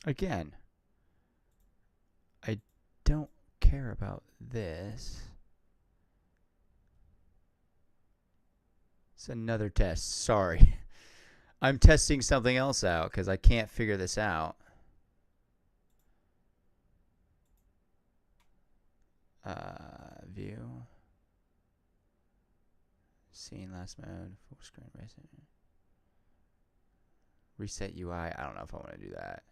Again, I don't care about this. It's another test. Sorry. I'm testing something else out because I can't figure this out. View. Scene last mode. Full screen reset. Reset UI. I don't know if I want to do that.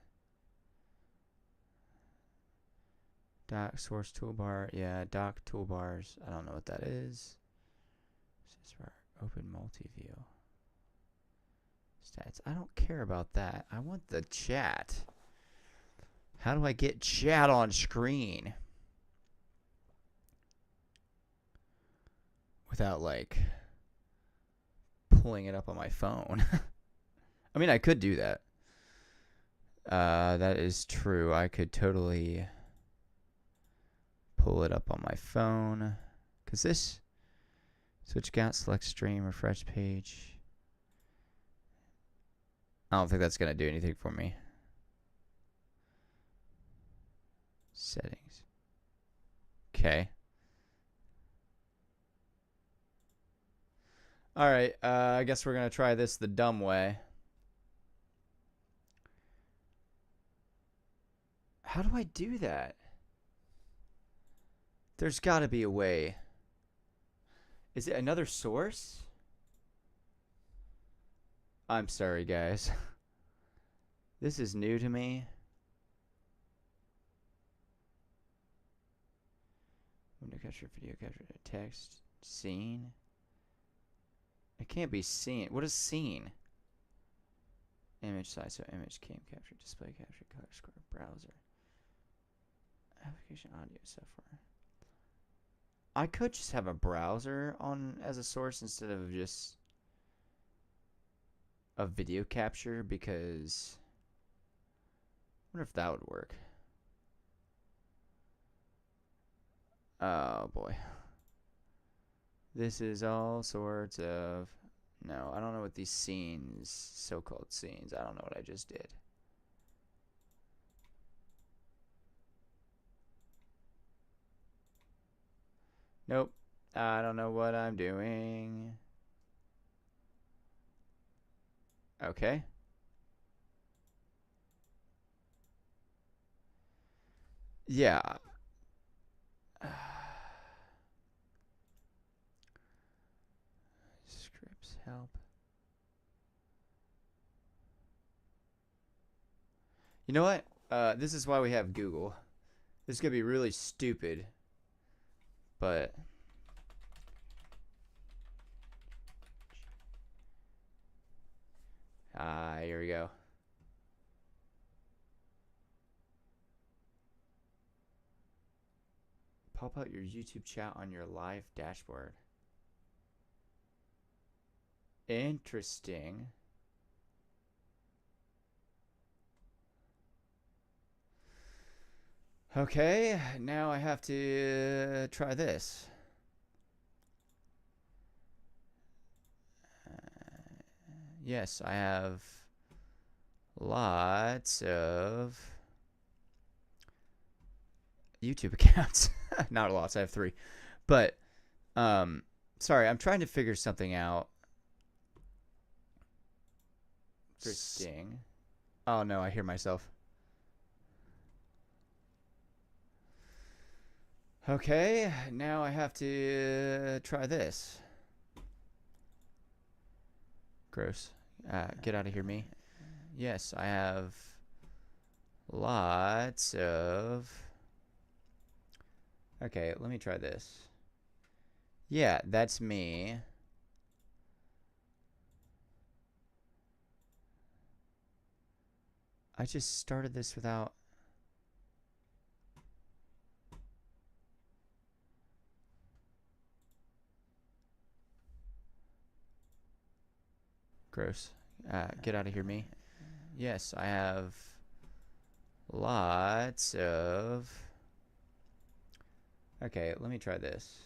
Dock source toolbar. Yeah, dock toolbars. I don't know what that is. Open multi-view. Stats. I don't care about that. I want the chat. How do I get chat on screen? Without, like, pulling it up on my phone. I mean, I could do that. That is true. I could totally pull it up on my phone. Because this... Switch account, select stream, refresh page. I don't think that's going to do anything for me. Settings. Okay. Alright, I guess we're going to try this the dumb way. How do I do that? There's got to be a way. Is it another source? I'm sorry, guys. This is new to me. Window capture, video capture, text, scene. It can't be seen. What is scene? Image size, so image, cam capture, display capture, color score, browser. Application audio software. I could just have a browser on as a source instead of just a video capture, because I wonder if that would work. Oh boy. This is all sorts of... No, I don't know what these scenes, so-called scenes, I don't know what I just did. Nope. I don't know what I'm doing. Okay. Yeah. Scripts help. You know what? This is why we have Google. This is going to be really stupid. But... here we go. Pop out your YouTube chat on your live dashboard. Interesting. Okay, now I have to try this. Yes, I have lots of YouTube accounts. Not lots, I have 3. But, sorry, I'm trying to figure something out. Interesting. Oh no, I hear myself. Okay, now I have to try this. Gross. Get out of here, me. Yes, I have lots of... Okay, let me try this. Yeah, that's me. I just started this without... Gross. Get out of here, me. Yes, I have lots of... Okay, let me try this.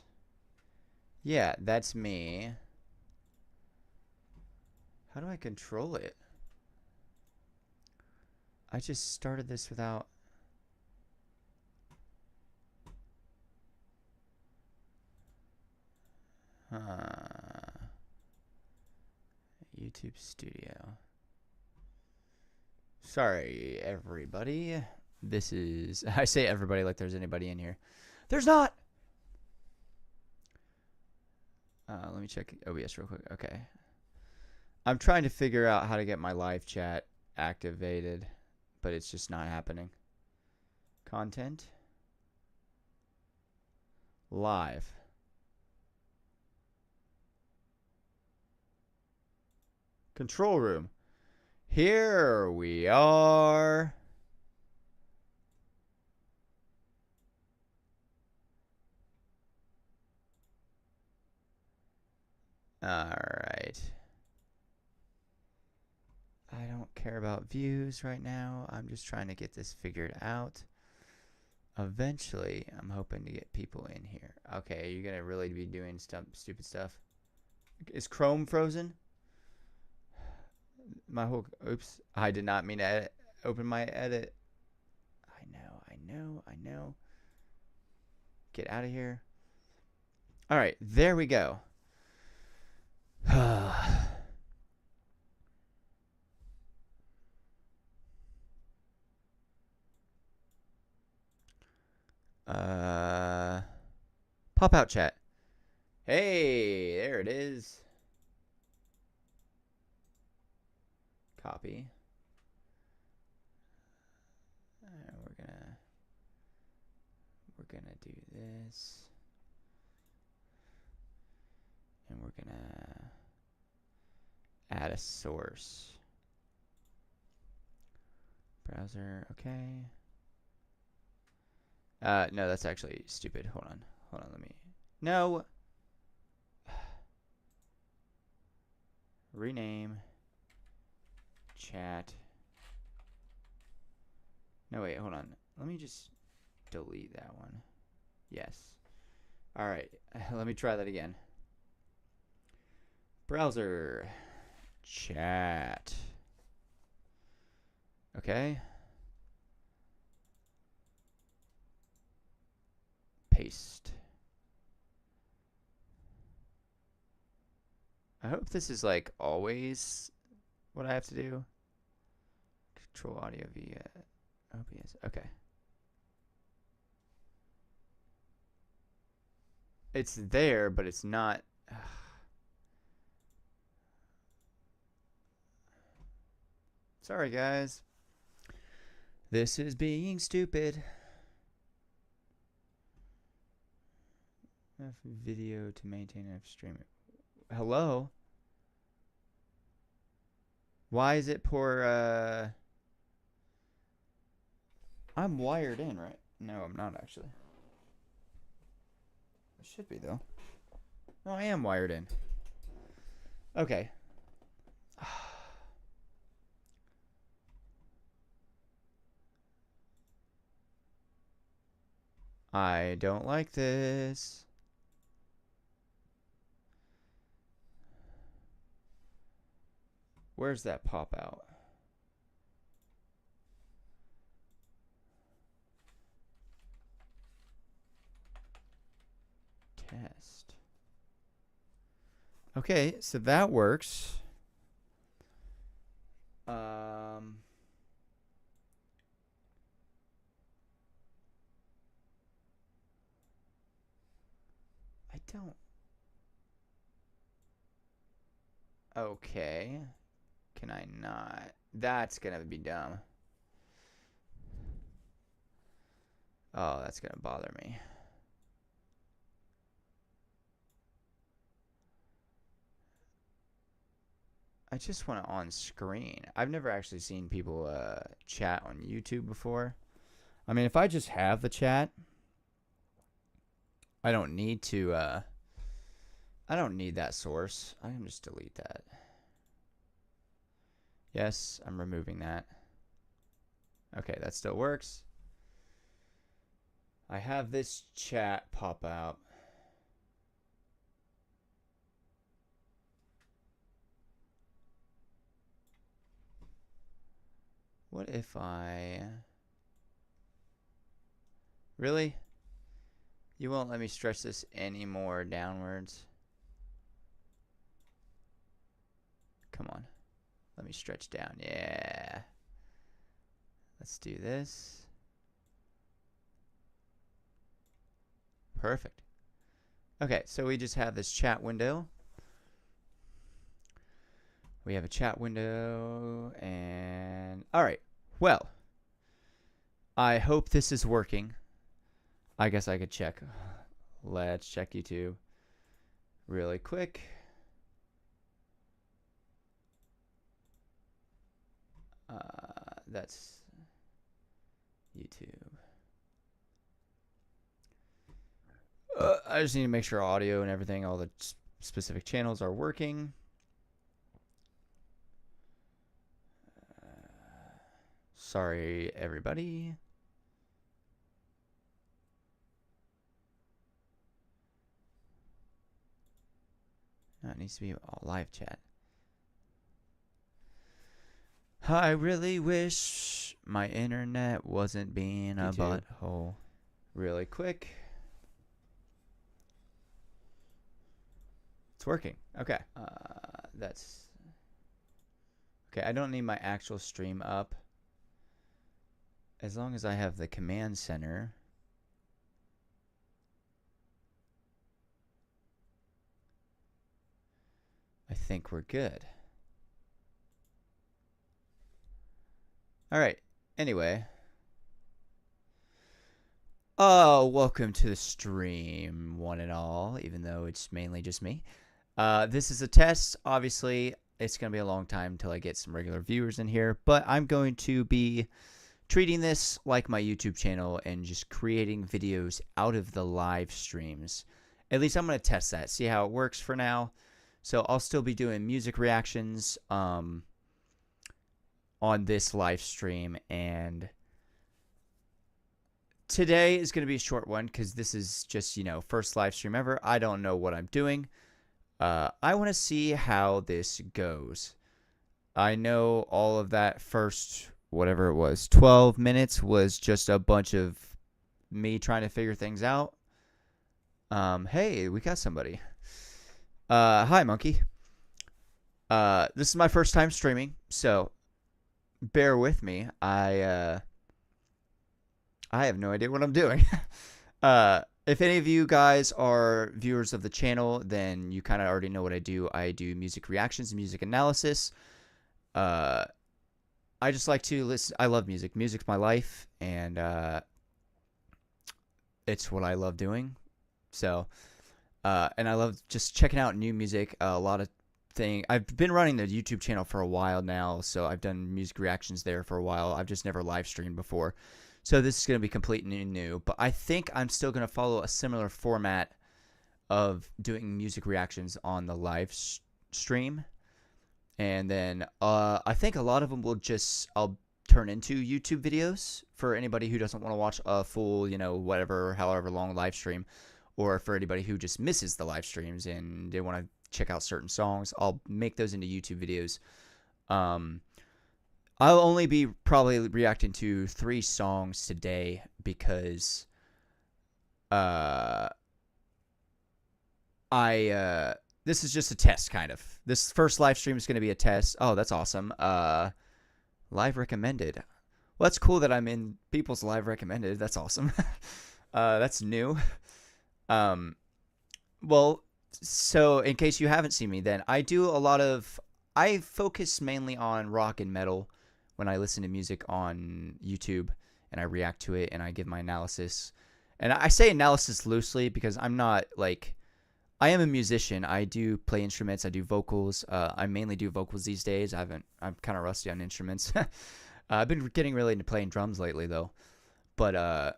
Yeah, that's me. How do I control it? I just started this without... YouTube Studio. Sorry, everybody. This is... I say everybody like there's anybody in here. There's not! Let me check OBS real quick. Okay. I'm trying to figure out how to get my live chat activated, but it's just not happening. Content. Live. Control room. Here we are. All right. I don't care about views right now. I'm just trying to get this figured out. Eventually, I'm hoping to get people in here. Okay, you're going to really be doing stupid stuff. Is Chrome frozen? My whole... Oops. I did not mean to open my edit. I know. Get out of here. All right, there we go. Pop out chat. Hey, there it is. Copy. We're gonna do this, and we're gonna add a source. Browser, okay. No, that's actually stupid. Hold on, let me. No. Rename. Chat. No, wait, hold on. Let me just delete that one. Yes. All right, let me try that again. Browser. Chat. Okay. Paste. I hope this is like always what I have to do. Control audio via OBS. Okay. It's there, but it's not. Sorry, guys. This is being stupid. Enough video to maintain enough streaming. Hello? Why is it poor, I'm wired in, right? No, I'm not actually. I should be, though. No, I am wired in. Okay. I don't like this. Where's that pop out? Test. Okay, so that works. I don't. Okay. Can I not? That's gonna be dumb. Oh, that's gonna bother me. I just want it on screen. I've never actually seen people chat on YouTube before. I mean, if I just have the chat, I don't need to, I don't need that source. I can just delete that. Yes, I'm removing that. Okay, that still works. I have this chat pop out. What if I... Really? You won't let me stretch this any more downwards? Come on. Let me stretch down. Yeah. Let's do this. Perfect. Okay, so we just have this chat window. We have a chat window, and all right. Well, I hope this is working. I guess I could check. Let's check YouTube really quick. That's YouTube. I just need to make sure audio and everything, all the specific channels are working. Sorry, everybody. No, it needs to be all live chat. I really wish my internet wasn't being a butthole. Really quick. It's working. Okay. That's... Okay, I don't need my actual stream up. As long as I have the command center. I think we're good. All right. Anyway. Oh, welcome to the stream, one and all, even though it's mainly just me. This is a test. Obviously, it's going to be a long time until I get some regular viewers in here, but I'm going to be treating this like my YouTube channel and just creating videos out of the live streams. At least I'm going to test that, see how it works for now. So I'll still be doing music reactions on this live stream, and today is going to be a short one because this is just, you know, first live stream ever. I don't know what I'm doing. I want to see how this goes. I know all of that first, whatever it was, 12 minutes was just a bunch of me trying to figure things out. Hey, we got somebody. Hi, Monkey. This is my first time streaming, so bear with me. I have no idea what I'm doing. If any of you guys are viewers of the channel, then you kind of already know what I do. I do music reactions, music analysis. I just like to listen. I love music. Music's my life, and it's what I love doing. So, and I love just checking out new music. A lot of things. I've been running the YouTube channel for a while now, so I've done music reactions there for a while. I've just never live streamed before. So this is going to be completely new, but I think I'm still going to follow a similar format of doing music reactions on the live stream. And then I think a lot of them will just, I'll turn into YouTube videos for anybody who doesn't want to watch a full, you know, whatever, however long live stream, or for anybody who just misses the live streams and they want to check out certain songs. I'll make those into YouTube videos. I'll only be probably reacting to 3 songs today because this is just a test, kind of. This first live stream is going to be a test. Oh, that's awesome. Live recommended. Well, that's cool that I'm in people's live recommended. That's awesome. That's new. Well, so in case you haven't seen me, then I focus mainly on rock and metal when I listen to music on YouTube, and I react to it and I give my analysis. And I say analysis loosely because I'm not like, I am a musician. I do play instruments. I do vocals. I mainly do vocals these days. I'm kind of rusty on instruments. I've been getting really into playing drums lately though. But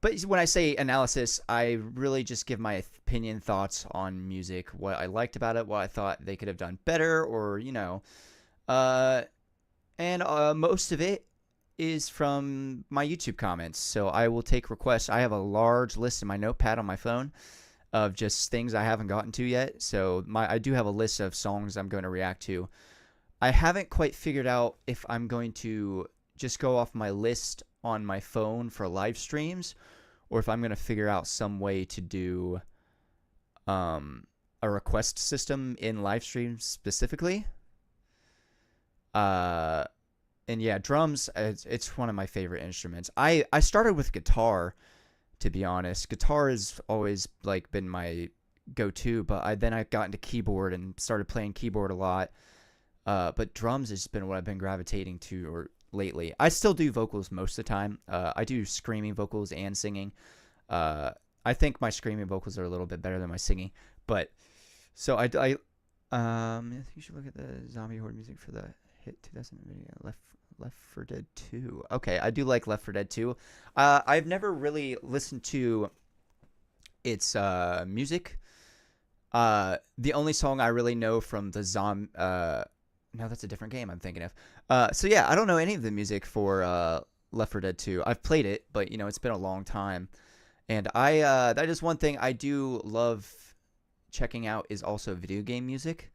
when I say analysis, I really just give my opinion, thoughts on music, what I liked about it, what I thought they could have done better, or, you know, and most of it is from my YouTube comments. So I will take requests. I have a large list in my notepad on my phone of just things I haven't gotten to yet. So I do have a list of songs I'm going to react to. I haven't quite figured out if I'm going to just go off my list on my phone for live streams, or if I'm going to figure out some way to do um, a request system in live streams specifically. Uh, and yeah, drums, it's one of my favorite instruments. I started with guitar, to be honest. Guitar has always like been my go-to, but then I got into keyboard and started playing keyboard a lot. But drums has been what I've been gravitating to or lately. I still do vocals most of the time. I do screaming vocals and singing. Uh, I think my screaming vocals are a little bit better than my singing. But so I think you should look at the Zombie Horde music for the hit 2000 video Left 4 Dead 2. Okay, I do like Left 4 Dead 2. I've never really listened to its music. The only song I really know from the no, that's a different game I'm thinking of. So yeah, I don't know any of the music for Left 4 Dead 2. I've played it, but you know it's been a long time, and that is one thing I do love checking out is also video game music.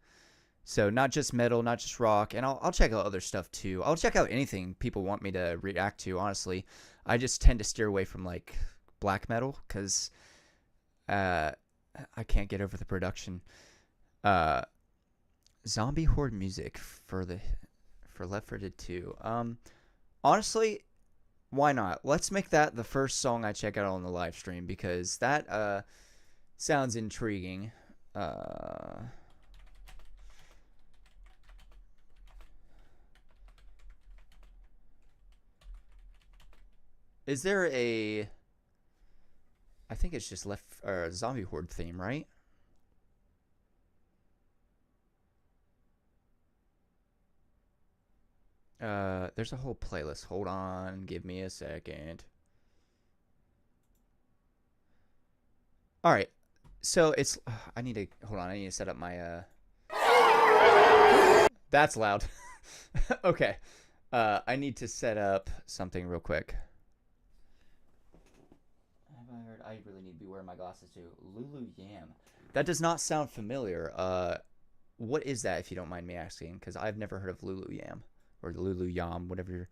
So not just metal, not just rock, and I'll check out other stuff too. I'll check out anything people want me to react to. Honestly, I just tend to steer away from like black metal because I can't get over the production. Zombie Horde music for Left 4 Dead 2. Honestly, why not? Let's make that the first song I check out on the live stream because that sounds intriguing. Is there a? I think it's just Zombie Horde theme, right? There's a whole playlist. Hold on, give me a second. All right, so it's. I need to hold on. I need to set up my. That's loud. Okay. I need to set up something real quick. Have I heard? I really need to be wearing my glasses too. Lulu Yam. That does not sound familiar. What is that, if you don't mind me asking? Because I've never heard of Lulu Yam or Lulu Yam, whatever,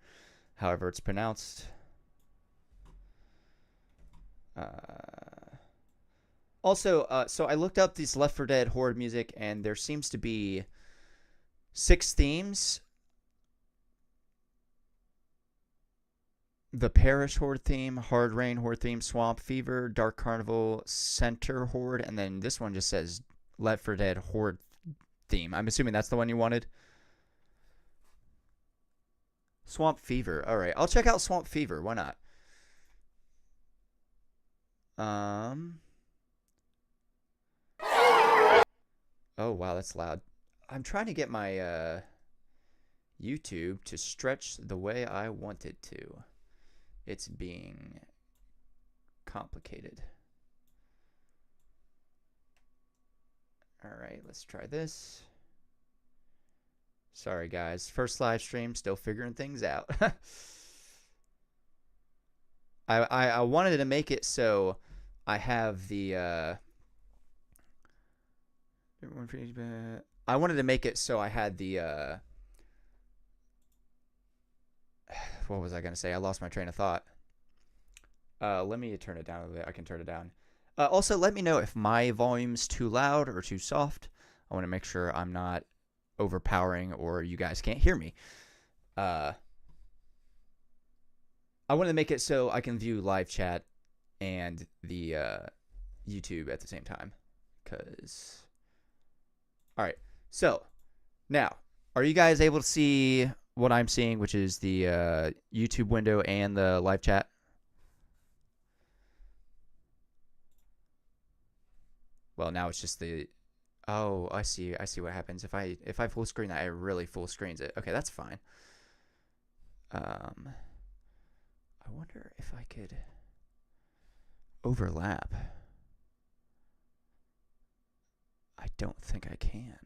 however it's pronounced. Also, so I looked up these Left 4 Dead Horde music, and there seems to be 6 themes. The Parish Horde theme, Hard Rain Horde theme, Swamp Fever, Dark Carnival, Center Horde, and then this one just says Left 4 Dead Horde theme. I'm assuming that's the one you wanted. Swamp Fever. All right, I'll check out Swamp Fever. Why not? Oh wow, that's loud. I'm trying to get my YouTube to stretch the way I want it to. It's being complicated. All right, let's try this. Sorry, guys. First live stream, still figuring things out. I wanted to make it so I have the I wanted to make it so I had the what was I gonna say? I lost my train of thought. Let me turn it down a bit. I can turn it down. Also, let me know if my volume's too loud or too soft. I want to make sure I'm not overpowering or you guys can't hear me. I want to make it so I can view live chat and the YouTube at the same time. Cause, all right. So now, are you guys able to see what I'm seeing, which is the YouTube window and the live chat? Well, now it's just the. Oh, I see. I see what happens if I full screen that. It really full screens it. Okay, that's fine. I wonder if I could overlap. I don't think I can.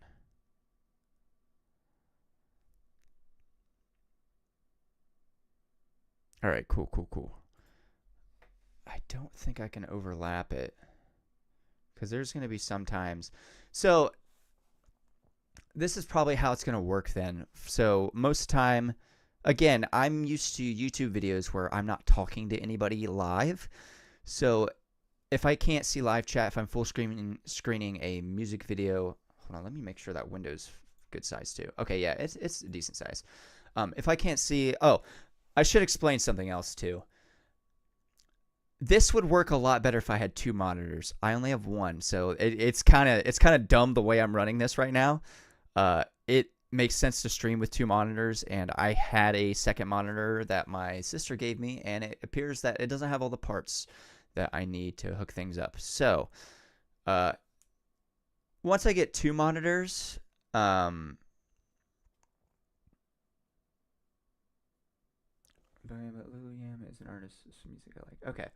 All right, cool. I don't think I can overlap it because there's going to be some times. So this is probably how it's going to work then. So most time, again, I'm used to YouTube videos where I'm not talking to anybody live. So if I can't see live chat, if I'm full screening a music video, hold on, let me make sure that window's good size too. Okay, yeah, it's a decent size. If I can't see, I should explain something else too. This would work a lot better if I had 2 monitors. I only have 1, so it's kind of dumb the way I'm running this right now. It makes sense to stream with 2 monitors, and I had a second monitor that my sister gave me, and it appears that it doesn't have all the parts that I need to hook things up. So, once I get 2 monitors, but Lulu Yam is an artist whose music I like. Okay,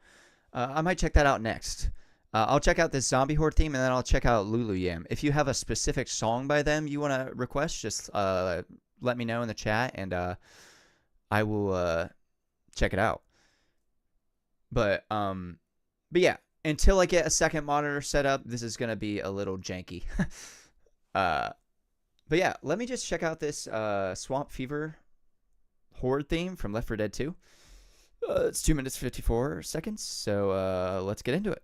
I might check that out next. I'll check out this Zombie Horde theme, and then I'll check out Lulu Yam. If you have a specific song by them you want to request, just let me know in the chat, and I will check it out. But yeah, until I get a second monitor set up, this is gonna be a little janky. But yeah, let me just check out this Swamp Fever Horde theme from Left 4 Dead 2. It's 2 minutes 54 seconds, so let's get into it.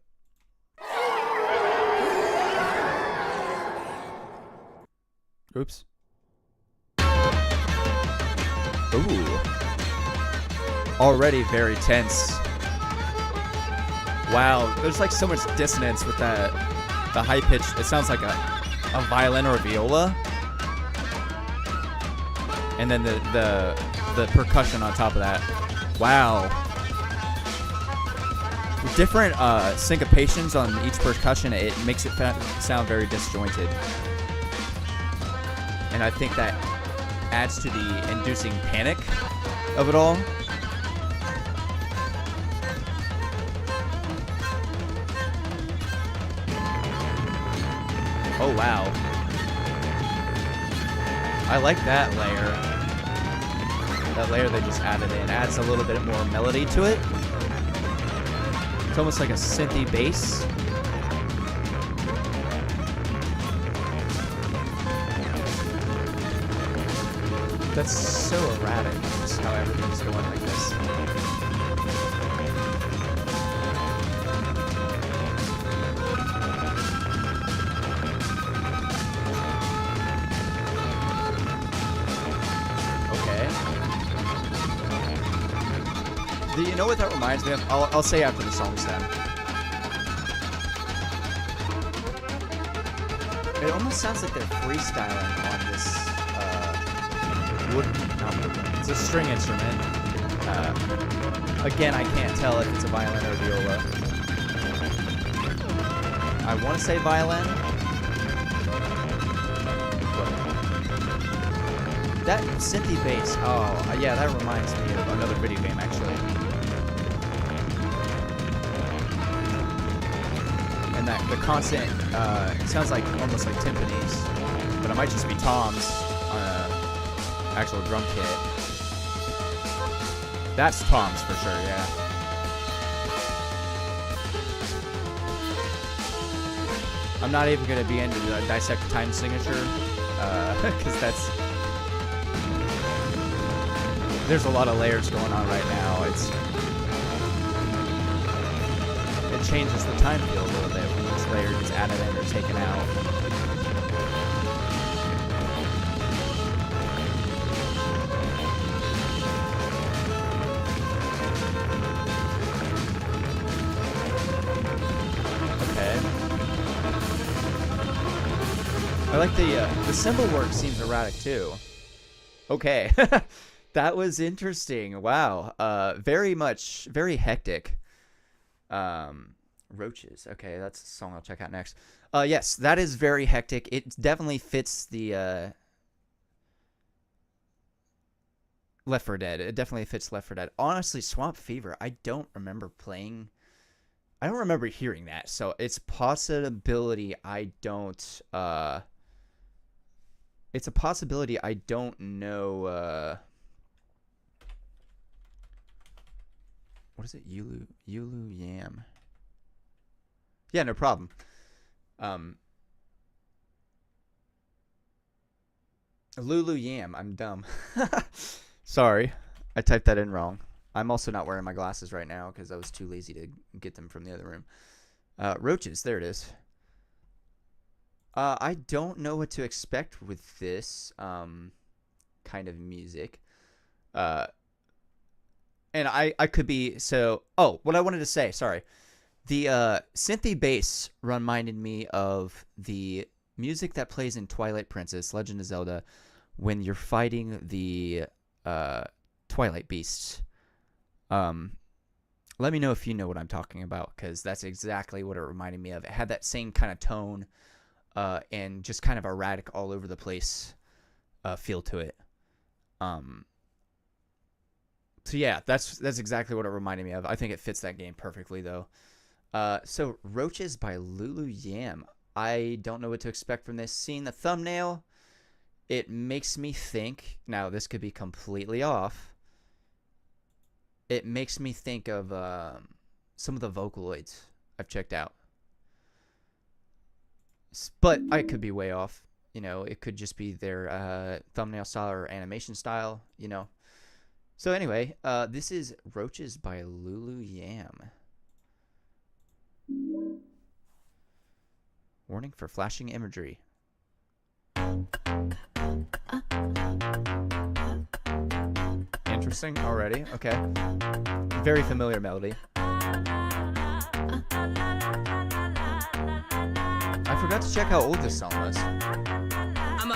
Oops. Ooh. Already very tense. Wow, there's like so much dissonance with that. The high pitch, it sounds like a violin or a viola. And then the percussion on top of that. Wow. Different syncopations on each percussion, it makes it sound very disjointed. And I think that adds to the inducing panic of it all. Oh, wow. I like that layer. That layer they just added in adds a little bit more melody to it. It's almost like a synthy bass. That's so erratic, just how everything's going like this. Do you know what that reminds me of? I'll say after the song's done. It almost sounds like they're freestyling on this it's a string instrument. Again, I can't tell if it's a violin or a viola. I want to say violin. That synthy bass, oh yeah, that reminds me of another video game actually. And that the constant, it sounds like almost like timpanis, but it might just be toms on a actual drum kit. That's toms for sure, yeah. I'm not even gonna be into the dissect time signature, because there's a lot of layers going on right now. It changes the time feel a little bit when each layer gets added in or taken out. Okay. I like the cymbal work seems erratic too. Okay. That was interesting. Wow. Very hectic. Roaches. Okay, that's a song I'll check out next. Yes, that is very hectic. It definitely fits the Left 4 Dead. It definitely fits Left 4 Dead. Honestly, Swamp Fever, I don't remember hearing that. So it's a possibility I don't know what is it? Lulu Yam. Yeah, no problem. Lulu Yam. I'm dumb. Sorry, I typed that in wrong. I'm also not wearing my glasses right now because I was too lazy to get them from the other room. Roaches. There it is. I don't know what to expect with this kind of music. And I could be so. Oh, what I wanted to say. Sorry. The synthy bass reminded me of the music that plays in Twilight Princess, Legend of Zelda, when you're fighting the Twilight beasts. Let me know if you know what I'm talking about, because that's exactly what it reminded me of. It had that same kind of tone and just kind of erratic, all over the place feel to it. So yeah, that's exactly what it reminded me of. I think it fits that game perfectly, though. So Roaches by Lulu Yam. I don't know what to expect from this. Seeing the thumbnail, it makes me think. Now this could be completely off. It makes me think of some of the Vocaloids I've checked out, but I could be way off. You know, it could just be their thumbnail style or animation style. You know. So anyway, this is Roaches by Lulu Yam. Warning for flashing imagery. Interesting already. Okay. Very familiar melody. I forgot to check how old this song was.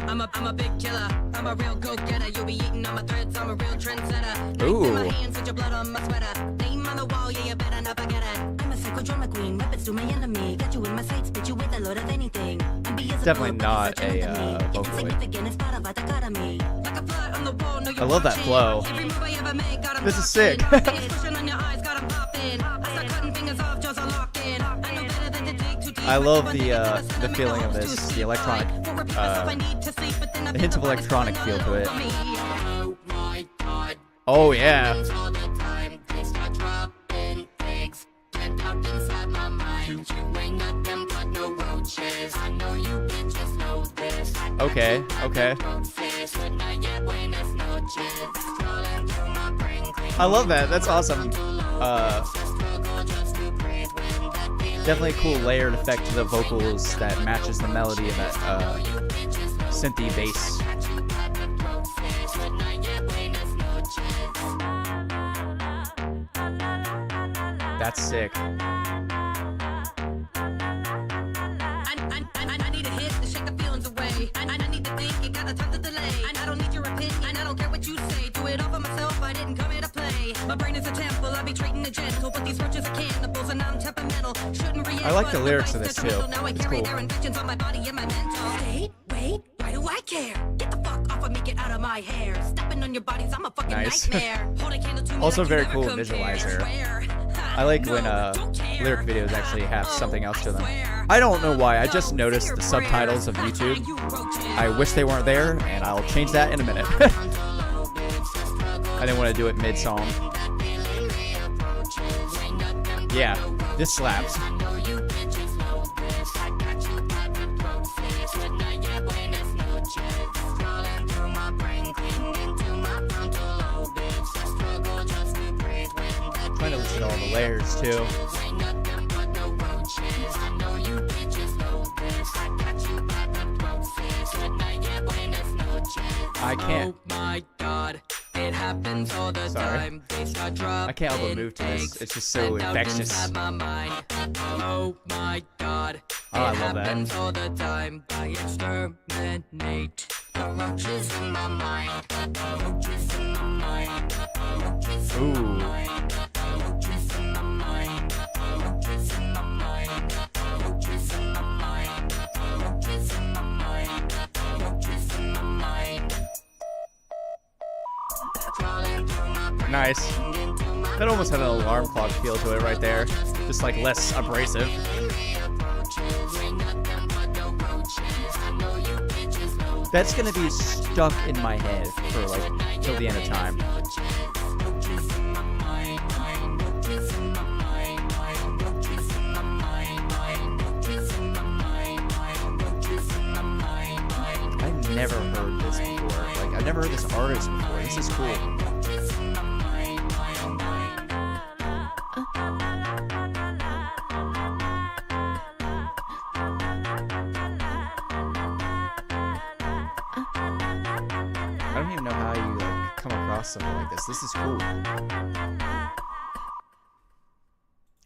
I'm a big killer. I'm a real go-getter. You'll be eating on my threads. I'm a real trendsetter. Ooh. In my hands with your blood on my sweater. Name on the wall, yeah, you better not forget it. I'm a psycho drama queen. Weapons to my enemy. Got you in my sights, bitch. You with a load of anything. Definitely not a Vocaloid. I love that flow. This is sick. I love the feeling of this, the electronic, the hint of electronic feel to it. Oh yeah. Okay, okay. I love that. That's awesome. Definitely a cool layered effect to the vocals that matches the melody of that synthy bass. That's sick. I need a hit to shake the feelings away. I need to think, you got a time to delay. I don't need your opinion, I don't care what you say. Do it all for myself, I didn't come here to play. My brain is a temple, I be treating it gentle. But these roaches are cannibals and I'm temperamental. Shouldn't react. I like the lyrics of this too. It's cool. Their inventions on my body and my mental. Wait, why do I care? Get the fuck off of me, get out of my hair. Stepping on your bodies, I'm a fucking nightmare. Hold a candle to me Also like very you cool never visualizer. compare. I like when lyric videos actually have something else to them. I don't know why, I just noticed the subtitles of YouTube. I wish they weren't there, and I'll change that in a minute. I didn't want to do it mid-song. Yeah, this slaps. Trying to listen to all the layers too. I can't. Oh my god, it happens all the time. They start dropping I can't help but move to this. It's just so infectious. My mind. Oh my god, Oh, I it love that. happens all the time. I exterminate the roaches in my mind. Roaches in my mind. Roaches in my Ooh. mind. Roaches in my mind. Roaches in my mind. Roaches in my mind. Roaches in my mind. Roaches in my mind. Nice. That almost had an alarm clock feel to it right there. Just like less abrasive. That's gonna be stuck in my head for like till the end of time. I've never heard this before. I've never heard this artist before. This is cool. I don't even know how you like come across something like this. This is cool.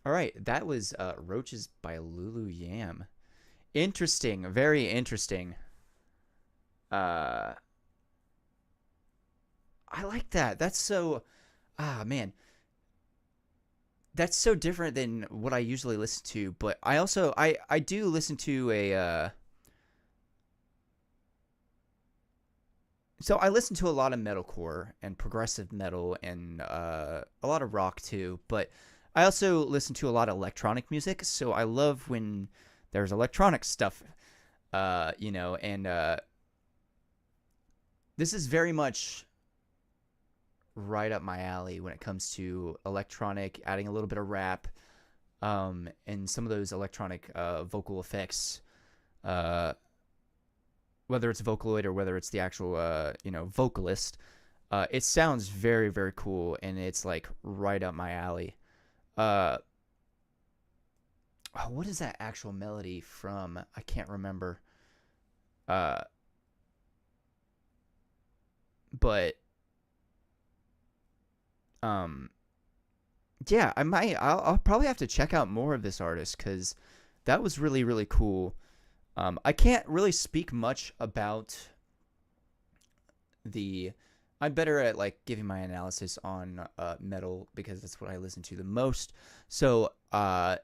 All right, that was Roaches by Lulu Yam. Interesting, very interesting. I like that. That's so, man, that's so different than what I usually listen to. But I also I do listen to a. So I listen to a lot of metalcore and progressive metal and a lot of rock too. But I also listen to a lot of electronic music. So I love when there's electronic stuff, and this is very much right up my alley when it comes to electronic, adding a little bit of rap, and some of those electronic vocal effects, whether it's Vocaloid or whether it's the actual, vocalist. It sounds very, very cool, and it's like right up my alley. What is that actual melody from? I can't remember. But yeah, I'll probably have to check out more of this artist because that was really, really cool. I can't really speak much about I'm better at like giving my analysis on metal because that's what I listen to the most. So I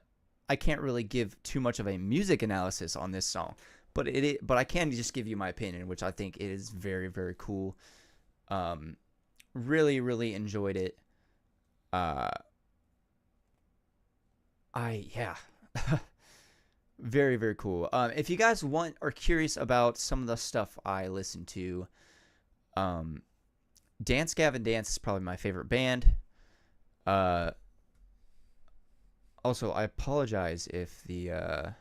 can't really give too much of a music analysis on this song, but I can just give you my opinion, which I think is very, very cool. Really, really enjoyed it. Very, very cool. If you guys are curious about some of the stuff I listen to, Dance Gavin Dance is probably my favorite band. Also, I apologize if the oh,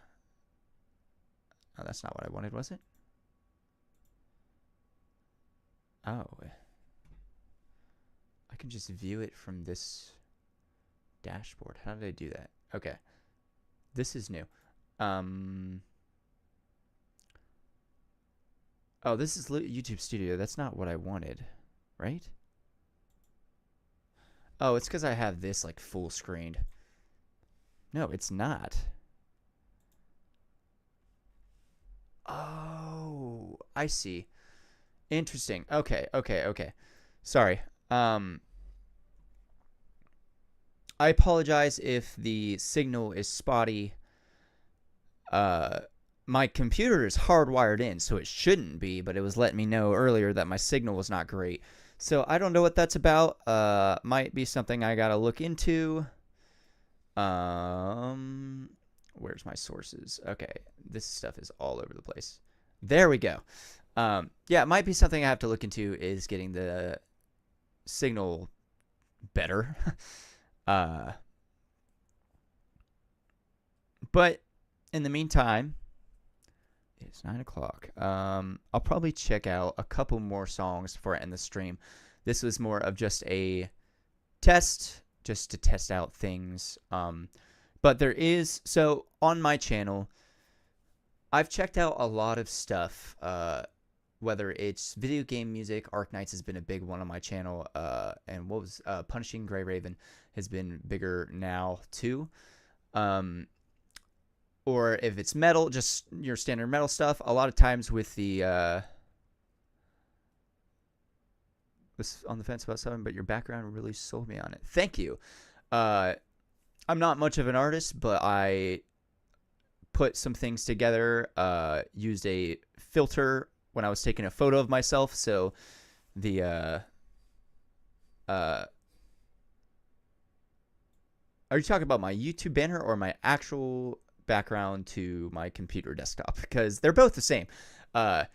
that's not what I wanted, was it? Oh, I can just view it from this dashboard. How did I do that? Okay, this is new. Oh, this is YouTube Studio. That's not what I wanted, right? Oh, it's because I have this like full screened. No, it's not. Oh, I see. Interesting. Okay. Sorry. I apologize if the signal is spotty. My computer is hardwired in, so it shouldn't be, but it was letting me know earlier that my signal was not great. So I don't know what that's about. Might be something I gotta look into. Where's my sources? Okay, this stuff is all over the place. There we go. Yeah, it might be something I have to look into, is getting the signal better. But in the meantime, it's 9 o'clock. I'll probably check out a couple more songs before I end the stream. This was more of just a test, just to test out things. But there is, so on my channel, I've checked out a lot of stuff, whether it's video game music. Arknights has been a big one on my channel, and what was Punishing Gray Raven has been bigger now too. Or if it's metal, just your standard metal stuff. A lot of times with the was on the fence about something, but your background really sold me on it. Thank you. I'm not much of an artist, but I put some things together. Used a filter when I was taking a photo of myself, so the are you talking about my YouTube banner or my actual background to my computer desktop? Because they're both the same. I'm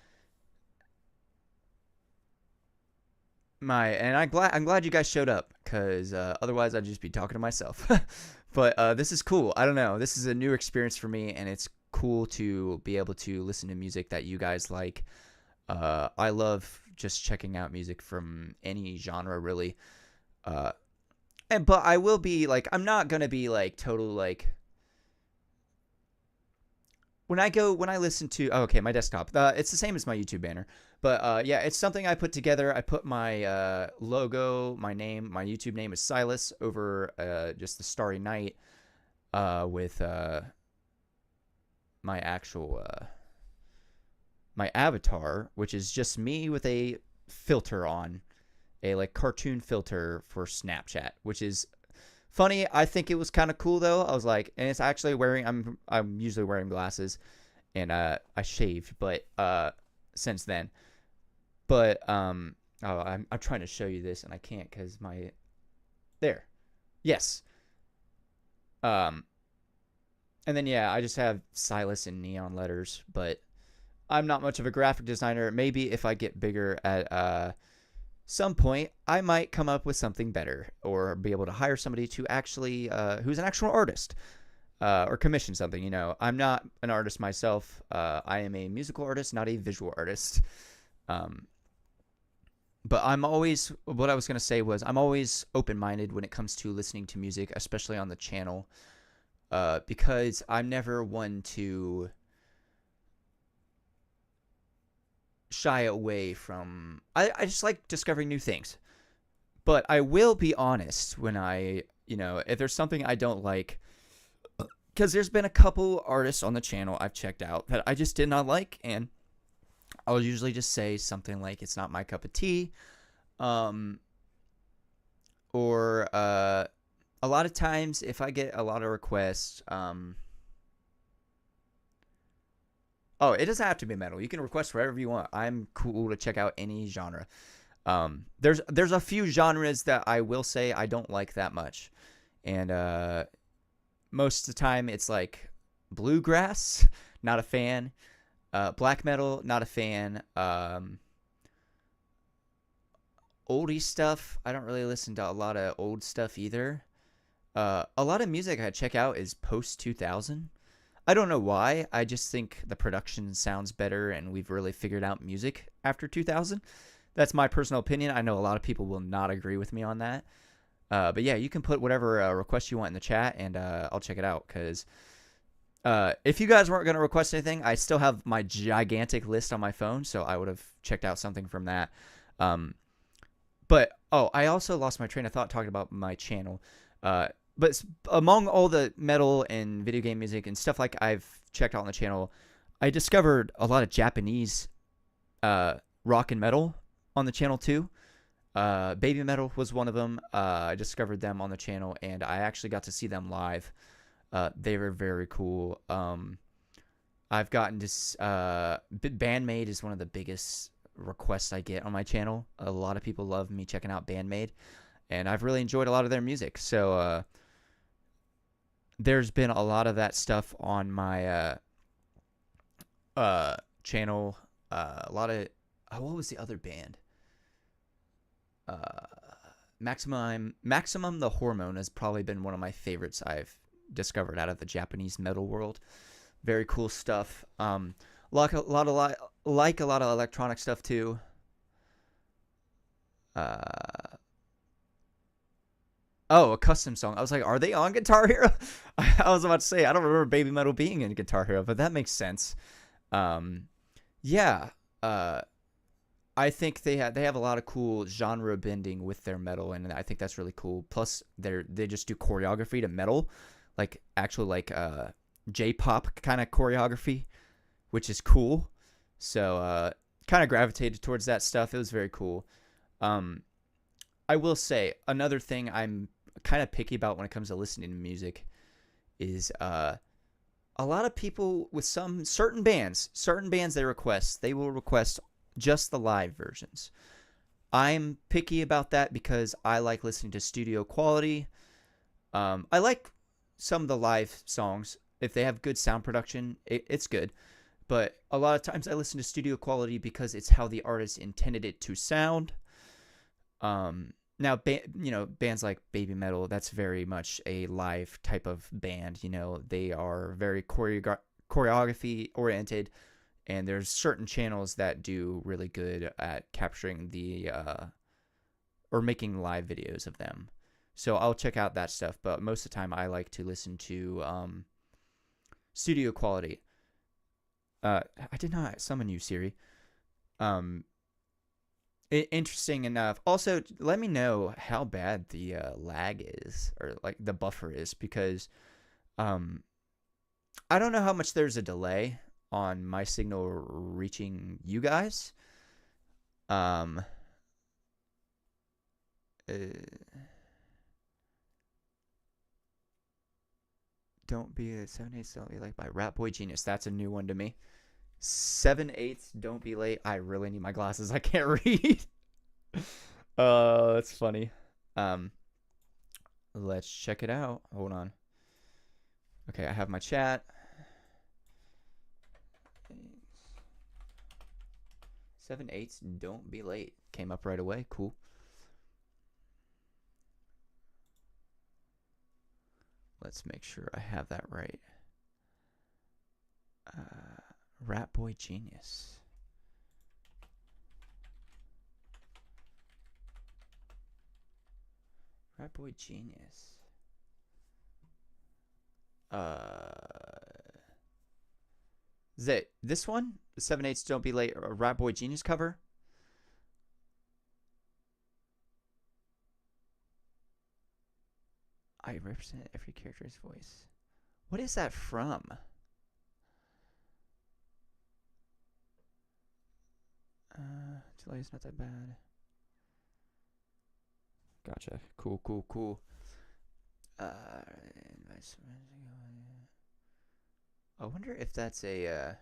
glad you guys showed up, because otherwise I'd just be talking to myself. But this is cool. I don't know. This is a new experience for me, and it's cool to be able to listen to music that you guys like. I love just checking out music from any genre, really. Uh, but I will be like, I'm not gonna be like total like when I listen to, oh, okay, my desktop, it's the same as my YouTube banner, but yeah, it's something I put together. I put my logo, my name, my YouTube name is Silas over just the Starry Night with my actual my avatar, which is just me with a filter on, a like cartoon filter for Snapchat, which is funny. I think it was kind of cool though. I was like, and it's actually wearing. I'm usually wearing glasses, and I shaved, but since then, but oh, I'm trying to show you this and I can't because my there, yes, um, and then yeah, I just have Silas in neon letters, but I'm not much of a graphic designer. Maybe if I get bigger at some point, I might come up with something better or be able to hire somebody to actually, who's an actual artist, or commission something. You know, I'm not an artist myself. I am a musical artist, not a visual artist. But I'm always, what I was going to say was, I'm always open-minded when it comes to listening to music, especially on the channel, because I'm never one to shy away from, I just like discovering new things. But I will be honest when if there's something I don't like, because there's been a couple artists on the channel I've checked out that I just did not like, and I'll usually just say something like it's not my cup of tea, or a lot of times if I get a lot of requests, oh, it doesn't have to be metal. You can request whatever you want. I'm cool to check out any genre. There's a few genres that I will say I don't like that much, and most of the time it's like bluegrass, not a fan. Black metal, not a fan. Oldie stuff, I don't really listen to a lot of old stuff either. A lot of music I check out is post 2000. I don't know why. I just think the production sounds better, and we've really figured out music after 2000. That's my personal opinion. I know a lot of people will not agree with me on that. But yeah, you can put whatever request you want in the chat, and I'll check it out. Because if you guys weren't going to request anything, I still have my gigantic list on my phone, so I would have checked out something from that. But I also lost my train of thought talking about my channel. But among all the metal and video game music and stuff like I've checked out on the channel, I discovered a lot of Japanese rock and metal on the channel too. Baby Metal was one of them. I discovered them on the channel, and I actually got to see them live. They were very cool. I've gotten to Bandmade is one of the biggest requests I get on my channel. A lot of people love me checking out Bandmade, and I've really enjoyed a lot of their music. So there's been a lot of that stuff on my channel. A lot of what was the other band? Maximum the Hormone has probably been one of my favorites I've discovered out of the Japanese metal world. Very cool stuff. Like a lot of electronic stuff too. A custom song. I was like, are they on Guitar Hero? I was about to say, I don't remember Baby Metal being in Guitar Hero, but that makes sense. Yeah. I think they have a lot of cool genre bending with their metal, and I think that's really cool. Plus, they just do choreography to metal, like actual like J-pop kind of choreography, which is cool. So kind of gravitated towards that stuff. It was very cool. I will say another thing I'm kind of picky about when it comes to listening to music is a lot of people with certain bands they will request just the live versions. I'm picky about that because I like listening to studio quality. I like some of the live songs. If they have good sound production, it's good. But a lot of times I listen to studio quality because it's how the artist intended it to sound. Now, bands like Baby Metal, that's very much a live type of band. They are very choreography oriented, and there's certain channels that do really good at capturing the or making live videos of them. So I'll check out that stuff, but most of the time I like to listen to studio quality. I did not summon you, Siri. Interesting enough. Also, let me know how bad the lag is, or like the buffer is, because I don't know how much there's a delay on my signal reaching you guys. Don't be a 7/8 don't be late by Rat Boy Genius. That's a new one to me. 7/8 don't be late. I really need my glasses. I can't read. That's funny. Let's check it out. Hold on. Okay, I have my chat. 7/8 don't be late. Came up right away. Cool. Let's make sure I have that right. Rat Boy Genius. Rat Boy Genius. Is it this one? The 7/8 don't be late. A Rat Boy Genius cover? I represent every character's voice. What is that from? Delay's not that bad. Gotcha. Cool, cool, cool. I wonder if that's a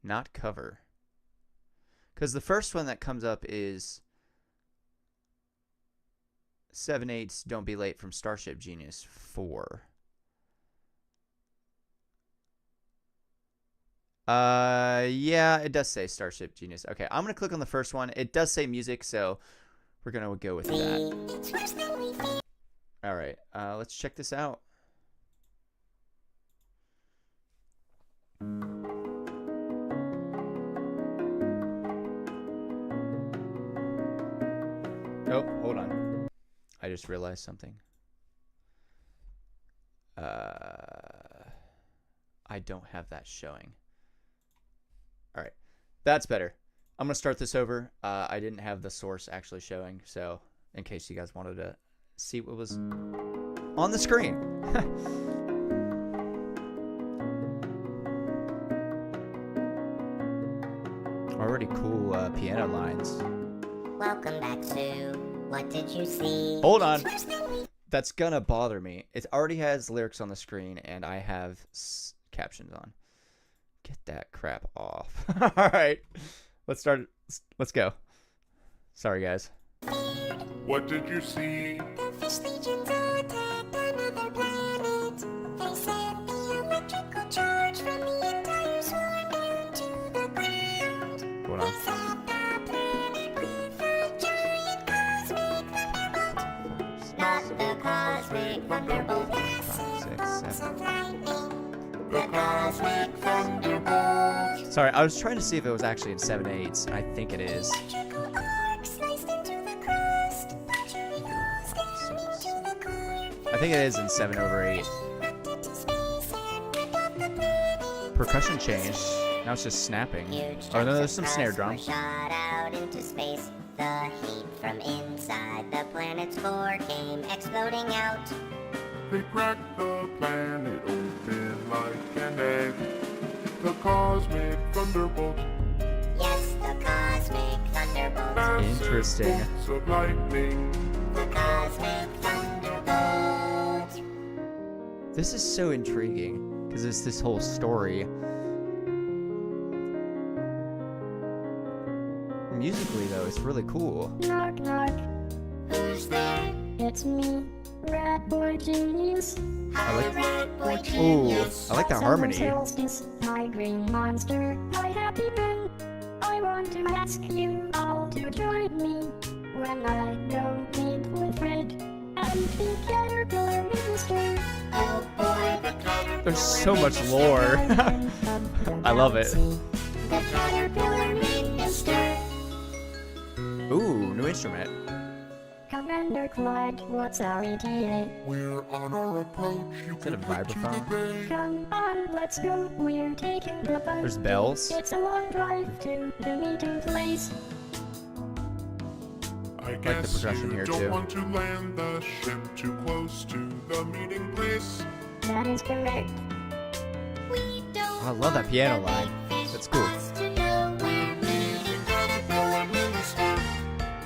not cover. Because the first one that comes up is 7/8 don't be late from Starship Genius 4. Yeah, it does say Starship Genius. Okay, I'm gonna click on the first one. It does say music, so we're gonna go with that. All right, let's check this out. Oh, hold on. I just realized something. I don't have that showing. All right, that's better. I'm gonna start this over. I didn't have the source actually showing, so in case you guys wanted to see what was on the screen. Already cool piano lines. Welcome back, Sue. What did you see? Hold on. That's gonna bother me. It already has lyrics on the screen, and I have captions on. Get that crap off. All right. Let's start. Let's go. Sorry, guys. What did you see? The fish legions attacked another planet. They sent the electrical charge from the entire swarm down to the ground. Hold They on. set the planet with a giant cosmic thunderbolt. Not the cosmic thunderbolt. Massive 6, bolts 7. of lightning. The cosmic thunderbolt. Sorry, I was trying to see if it was actually in 7/8. I think it is. Electrical arc sliced into the crust. Mercury falls down into the core. I think it is in 7/8. Erupted to space and ripped off the planet. Percussion changed. Now it's just snapping. Huge Oh no, chunks there's of some snare crust were drums. shot out into space. The heat from inside the planet's core came exploding out. They cracked the planet open like an egg. The cosmic thunderbolt. Yes, the cosmic thunderbolt. Massive Interesting. bolts of lightning. The cosmic thunderbolt. This is so intriguing because it's this whole story. Musically, though, it's really cool. Knock, knock, Who's there? it's me, Rat Boy Genius. I like- Rat Boy Ooh, Genius. I like the Summer harmony. solstice, my green monster, my happy man. I want to ask you all to join me when I go meet with Fred and the Caterpillar Minister. Oh boy, the caterpillar There's so much lore. I I love it. galaxy. The caterpillar minister. Ooh, new instrument. Commander Clyde, what's our ETA? We're on our approach. You Is that a can head to the vibraphone? bay. Come on, let's go. We're taking the bus. There's bells. It's a long drive to the meeting place. I the guess progression you here, don't too. want to land the ship too close to the meeting place. That is correct. We don't I love that piano want line. the big fish That's cool. boss to know we're meeting caterpillar minister.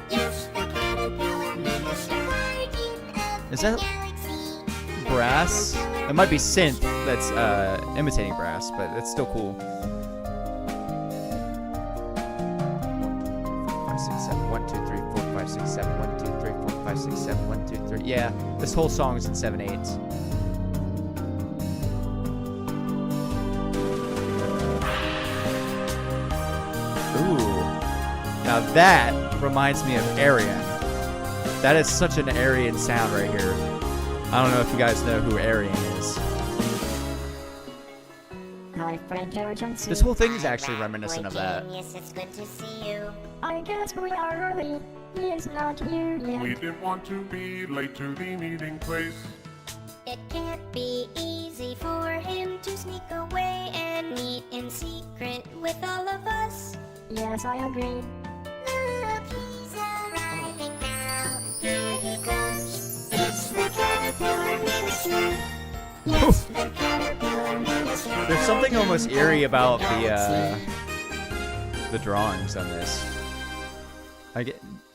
Yes, the caterpillar minister. Guardian of Is the that galaxy. brass? It might be synth that's imitating brass, but it's still cool. 5, 6, 7, 1, 2, 3, 4, 5, 6, 7, 1, 2, 3, 4, 5, 6, 7, 1, 2, 3. Yeah, this whole song is in 7/8. Ooh. Now that reminds me of Arian. That is such an Arian sound right here. I don't know if you guys know who Arian is. Hi, Fred George and Sue. This whole thing is actually reminiscent of that. Yes, it's good to see you. I guess we are early. He is not here yet. We didn't want to be late to the meeting place. It can't be easy for him to sneak away and meet in secret with all of us. Yes, I agree. Look, he's arriving now. Here he comes. It's the caterpillar minister. Yes, the caterpillar minister. There's something almost eerie about the drawings on this.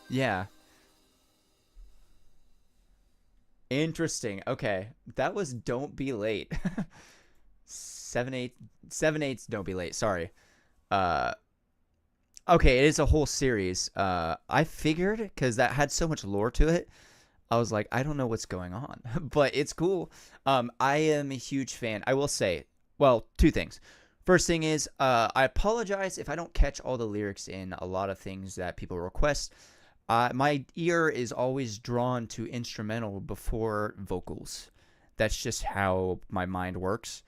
Yeah. Interesting. Okay, that was "Don't Be Late." 7/8 Don't Be Late. Sorry. Okay, it is a whole series. I figured because that had so much lore to it. I was like, I don't know what's going on, but it's cool. I am a huge fan. I will say, well, two things. First thing is, I apologize if I don't catch all the lyrics in a lot of things that people request. My ear is always drawn to instrumental before vocals. That's just how my mind works.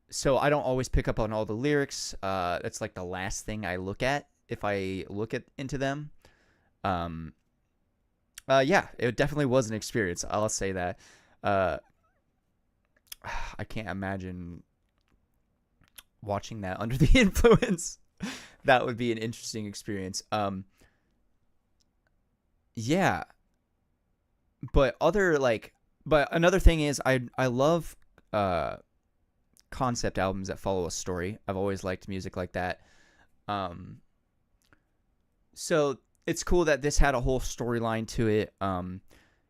So I don't always pick up on all the lyrics. That's like the last thing I look at if I look into them. Yeah, it definitely was an experience. I'll say that. I can't imagine watching that under the influence. That would be an interesting experience. Yeah. But another thing is I love concept albums that follow a story. I've always liked music like that. So it's cool that this had a whole storyline to it.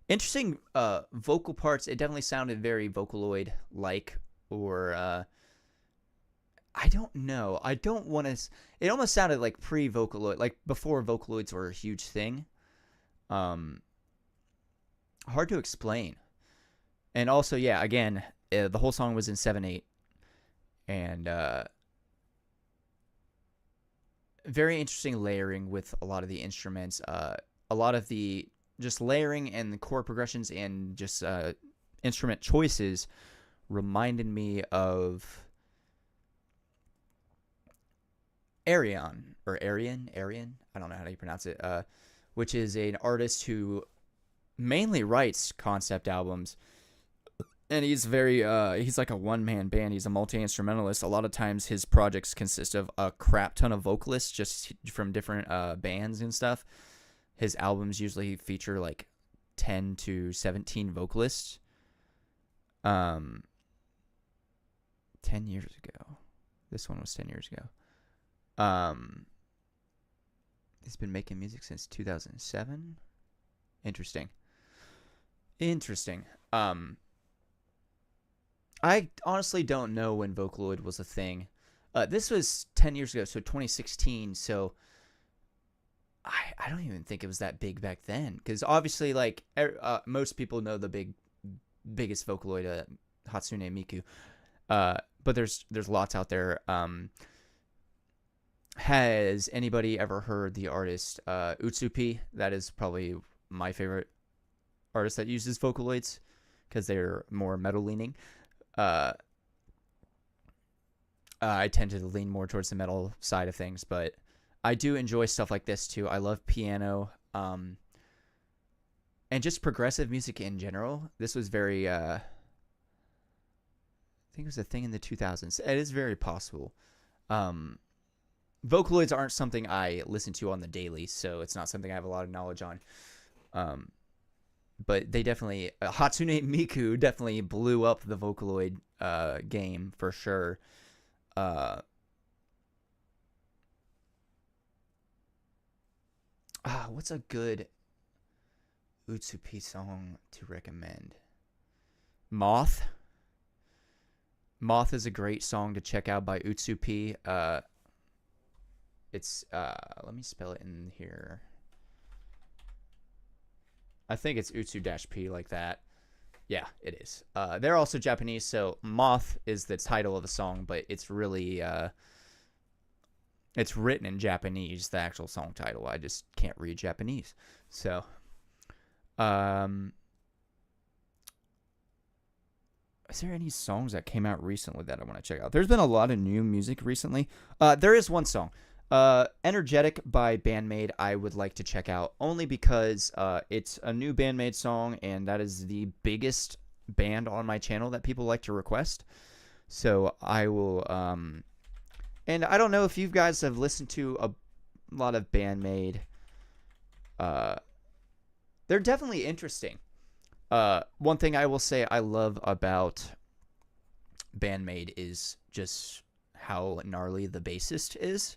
Interesting vocal parts. It definitely sounded very Vocaloid like, or I don't know. I don't want to. It almost sounded like pre-Vocaloid, like before Vocaloids were a huge thing. Hard to explain. And also, yeah, again, the whole song was in 7/8, and very interesting layering with a lot of the instruments. A lot of the just layering and the chord progressions and just instrument choices reminded me of Arian. I don't know how you pronounce it. Which is an artist who mainly writes concept albums. And he's he's like a one-man band. He's a multi-instrumentalist. A lot of times his projects consist of a crap ton of vocalists just from different bands and stuff. His albums usually feature like 10 to 17 vocalists. 10 years ago. This one was 10 years ago. He's been making music since 2007. Interesting. I honestly don't know when Vocaloid was a thing. This was 10 years ago, so 2016. So I don't even think it was that big back then. Because obviously, like most people know the biggest Vocaloid, Hatsune Miku. But there's lots out there. Has anybody ever heard the artist Utsupi? That is probably my favorite artist that uses Vocaloids because they're more metal leaning. I tend to lean more towards the metal side of things, but I do enjoy stuff like this too. I love piano, and just progressive music in general. This was very, I think it was a thing in the 2000s. It is very possible. Vocaloids aren't something I listen to on the daily, so it's not something I have a lot of knowledge on. But they definitely, Hatsune Miku definitely blew up the Vocaloid game for sure. What's a good Utsupi song to recommend? Moth. Moth is a great song to check out by Utsupi. It's let me spell it in here. I think it's Utsu-P like that. Yeah, it is. They're also Japanese, so Moth is the title of the song, but it's really it's written in Japanese, the actual song title. I just can't read Japanese. So is there any songs that came out recently that I want to check out? There's been a lot of new music recently. There is one song. Energetic by Band-Maid I would like to check out, only because it's a new Band-Maid song, and that is the biggest band on my channel that people like to request. So I will, and I don't know if you guys have listened to a lot of Band-Maid. They're definitely interesting. One thing I will say I love about Band-Maid is just how gnarly the bassist is.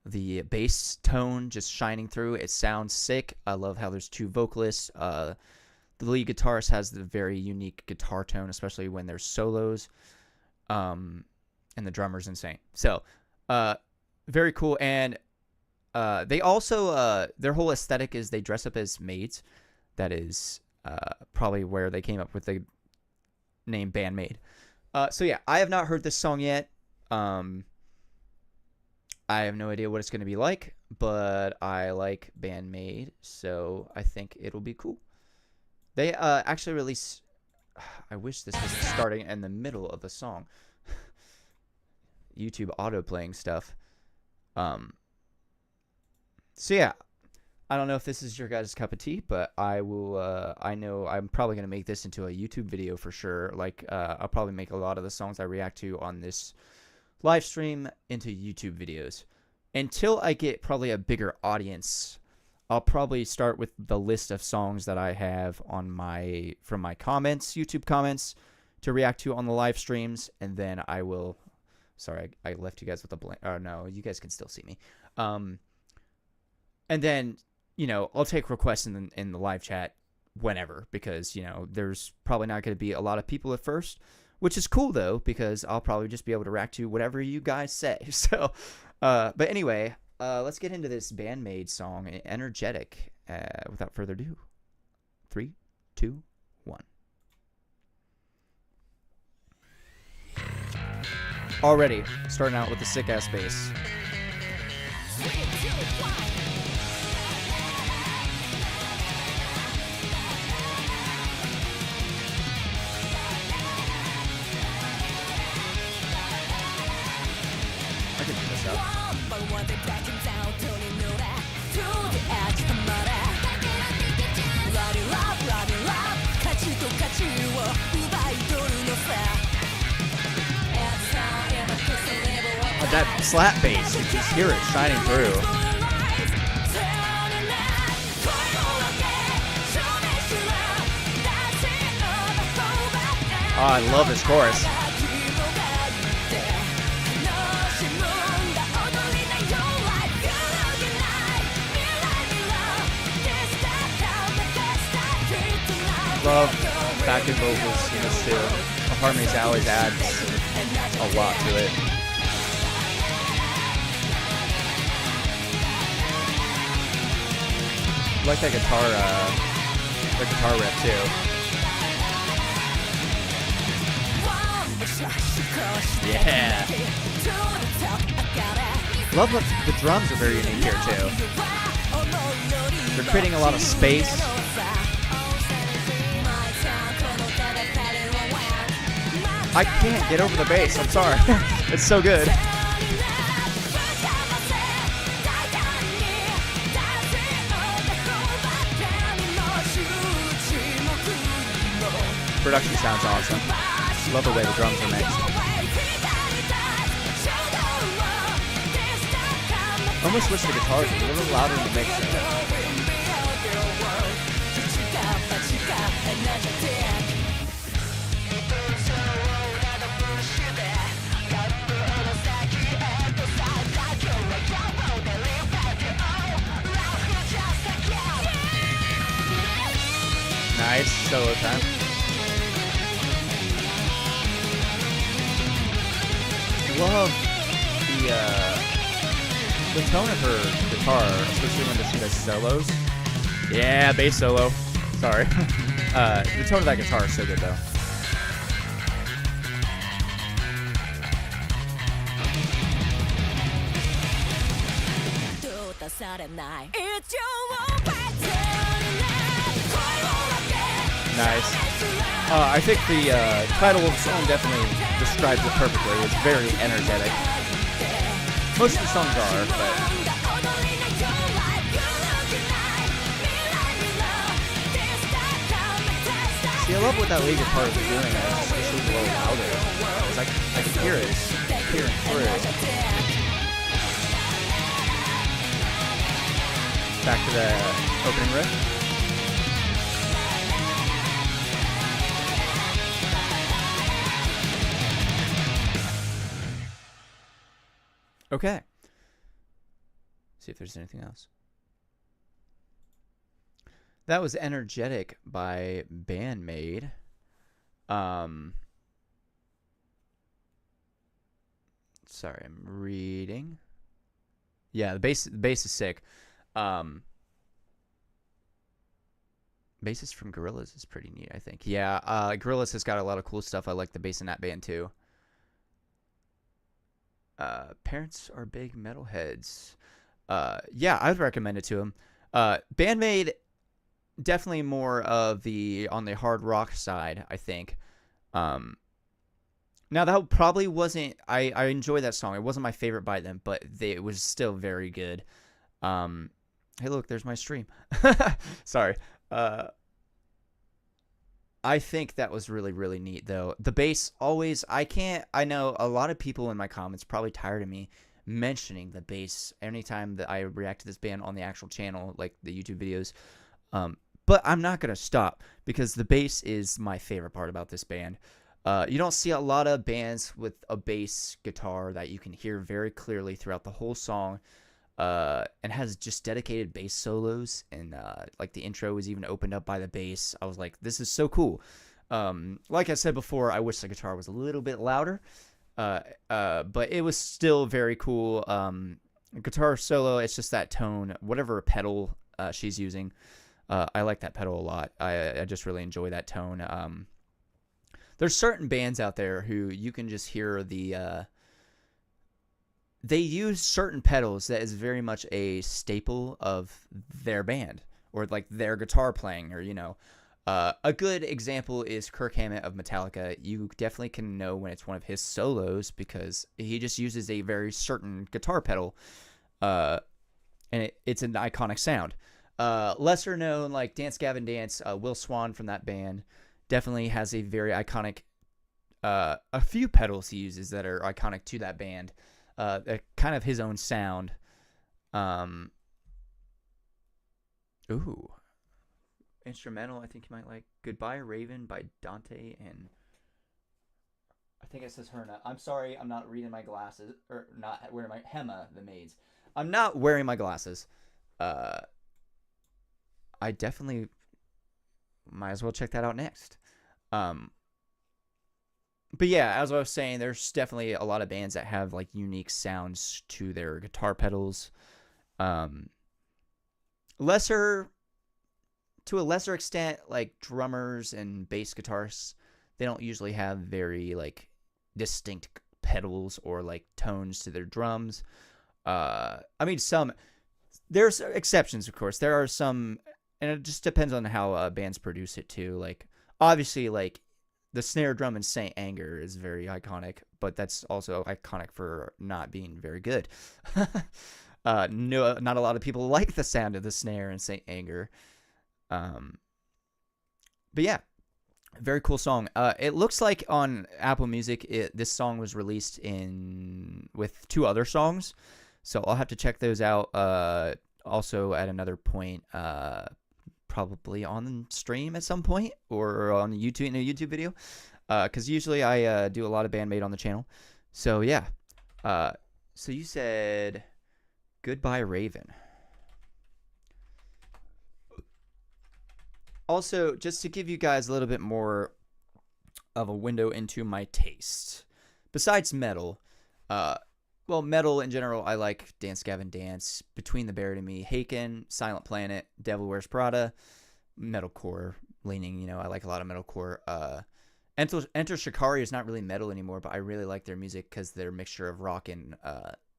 The bass tone just shining through. It sounds sick. I love how there's two vocalists. The lead guitarist has the very unique guitar tone, especially when there's solos. And the drummer's insane. So, very cool. And they also, their whole aesthetic is they dress up as maids. That is probably where they came up with the name Band-Maid. So yeah, I have not heard this song yet. I have no idea what it's going to be like, but I like Band-Maid, so I think it'll be cool. They actually released... I wish this was starting in the middle of the song. YouTube auto-playing stuff. So yeah, I don't know if this is your guys' cup of tea, but I will... I know I'm probably going to make this into a YouTube video for sure. Like, I'll probably make a lot of the songs I react to on this live stream into YouTube videos. Until I get probably a bigger audience, I'll probably start with the list of songs that I have on from my comments, YouTube comments, to react to on the live streams, and then I will... Sorry, I left you guys with a blank... Oh, no, you guys can still see me. And then, you know, I'll take requests in the live chat whenever, because, you know, there's probably not going to be a lot of people at first. Which is cool, though, because I'll probably just be able to react to whatever you guys say. So, but anyway, let's get into this Band-Maid song, Energetic, without further ado. 3, 2, 1. Already, starting out with the sick-ass bass. That slap bass, you just hear it shining through. Oh, I love this chorus. Love backing vocals in this too. The harmonies always adds a lot to it. I like that guitar riff too. Yeah. Love that the drums are very unique here too. They're creating a lot of space. I can't get over the bass, I'm sorry. It's so good. Production sounds awesome. Love the way the drums are mixed. Almost wish the guitars were a little louder in the mix. Nice solo time. Love the tone of her guitar, especially when she does solos. Yeah, bass solo. Sorry. The tone of that guitar is so good though. Nice. I think the title of the song definitely describes it perfectly. It's very energetic. Most of the songs are, but... See, I love what that lead guitar is doing. It's just a little louder. It's like, I can hear it peering through. Back to the opening riff. Okay. See if there's anything else. That was Energetic by Band-Maid. Sorry, I'm reading. Yeah, the bass is sick. Bassist from Gorillaz is pretty neat, I think. Yeah, Gorillaz has got a lot of cool stuff. I like the bass in that band too. Parents are big metalheads. Yeah, I would recommend it to them. Band-Maid, definitely more of on the hard rock side, I think. Now that probably wasn't. I enjoy that song. It wasn't my favorite by them, but it was still very good. Hey, look, there's my stream. Sorry. I think that was really, really neat, though. The bass always, I know a lot of people in my comments probably tired of me mentioning the bass anytime that I react to this band on the actual channel, like the YouTube videos. But I'm not going to stop because the bass is my favorite part about this band. You don't see a lot of bands with a bass guitar that you can hear very clearly throughout the whole song. And has just dedicated bass solos, and like the intro was even opened up by the bass. I was like, this is so cool. Like I said before, I wish the guitar was a little bit louder, but it was still very cool. Guitar solo, it's just that tone, whatever pedal she's using. I like that pedal a lot. I just really enjoy that tone. There's certain bands out there who you can just hear they use certain pedals that is very much a staple of their band or like their guitar playing, or a good example is Kirk Hammett of Metallica. You definitely can know when it's one of his solos because he just uses a very certain guitar pedal, and it's an iconic sound. Lesser known, like Dance Gavin Dance, Will Swan from that band definitely has a very iconic, a few pedals he uses that are iconic to that band. Kind of his own sound. Ooh. Instrumental, I think you might like Goodbye Raven by Dante, and I think it says Herna. I'm sorry, I'm not reading my glasses, or not wearing my Hema, the maids. I'm not wearing my glasses. I definitely might as well check that out next. But yeah, as I was saying, there's definitely a lot of bands that have like unique sounds to their guitar pedals. To a lesser extent, like drummers and bass guitarists, they don't usually have very like distinct pedals or like tones to their drums. I mean, there's exceptions, of course. There are some, and it just depends on how bands produce it too. Like obviously, like the snare drum in Saint Anger is very iconic, but that's also iconic for not being very good. No, not a lot of people like the sound of the snare in Saint Anger. But yeah, very cool song. It looks like on Apple Music, this song was released with 2 other songs, so I'll have to check those out. Also at another point, probably on stream at some point or on YouTube in a YouTube video, because usually I do a lot of Bandmate on the channel. So yeah, so you said Goodbye Raven. Also, just to give you guys a little bit more of a window into my taste, besides metal, well, metal in general, I like Dance Gavin Dance, Between the Buried and Me, Haken, Silent Planet, Devil Wears Prada, metalcore leaning. I like a lot of metalcore. Enter Shikari is not really metal anymore, but I really like their music because they're a mixture of rock and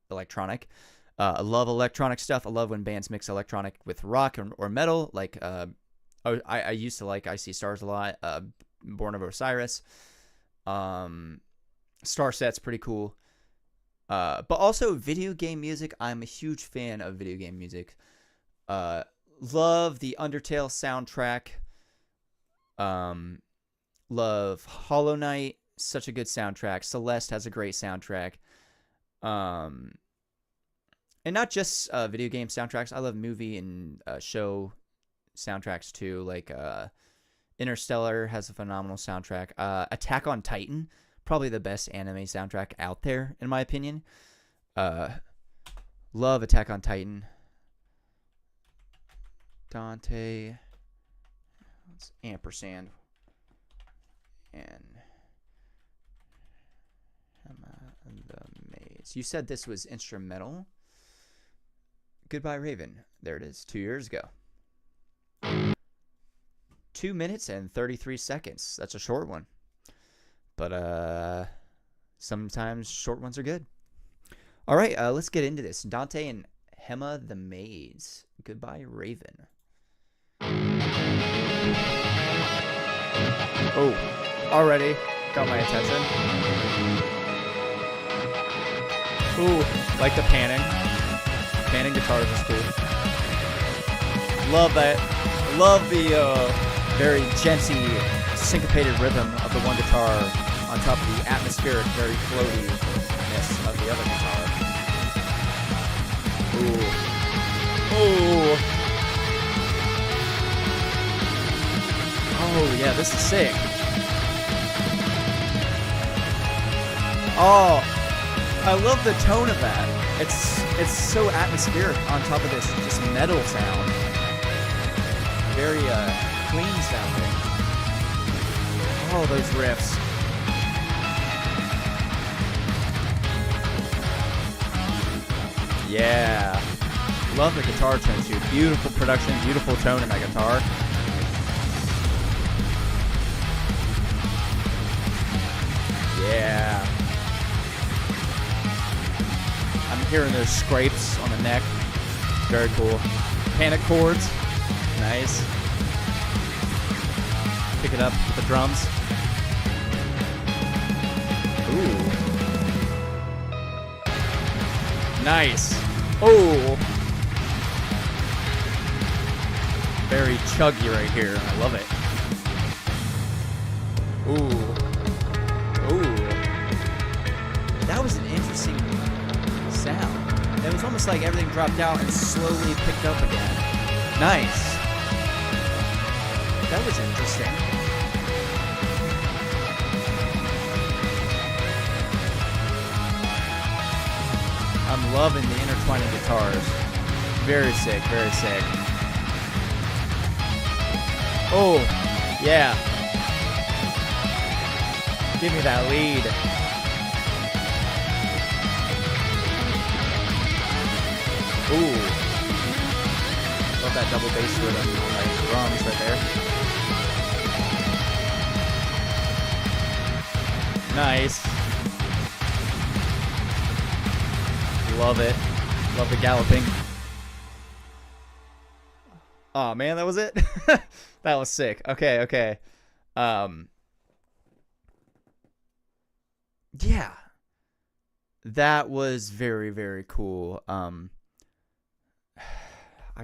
electronic. I love electronic stuff. I love when bands mix electronic with rock or metal. Like I used to like I See Stars a lot. Born of Osiris. Starset's pretty cool. But also video game music. I'm a huge fan of video game music. Love the Undertale soundtrack. Love Hollow Knight. Such a good soundtrack. Celeste has a great soundtrack. And not just video game soundtracks. I love movie and show soundtracks too. Like Interstellar has a phenomenal soundtrack. Attack on Titan, probably the best anime soundtrack out there in my opinion. Love Attack on Titan. Dante, it's ampersand, and Emma and the Maids. You said this was instrumental. Goodbye Raven. There it is. 2 years ago. 2 minutes and 33 seconds. That's a short one. But sometimes short ones are good. All right, let's get into this. Dante and Hema the Maids. Goodbye Raven. Oh, already got my attention. Ooh, like the panning. Panning guitars is cool. Love that. Love the very genty, syncopated rhythm of the one guitar on top of the atmospheric, very floatiness of the other guitar. Ooh. Ooh. Oh, yeah, this is sick. Oh, I love the tone of that. It's so atmospheric on top of this just metal sound. Very clean sounding. Oh, those riffs. Yeah. Love the guitar tone too. Beautiful production, beautiful tone in that guitar. Yeah. I'm hearing those scrapes on the neck. Very cool. Panic chords. Nice. Pick it up with the drums. Ooh. Nice. Oh. Very chuggy right here. I love it. Ooh. Ooh. That was an interesting sound. It was almost like everything dropped out and slowly picked up again. Nice. That was interesting. I'm loving the intertwining guitars. Very sick, very sick. Oh, yeah. Give me that lead. Ooh. Love that double bass rhythm on my drums right there. Nice. Love it. Love the galloping. Oh man, that was it? That was sick. Okay, okay. yeah, that was very, very cool. I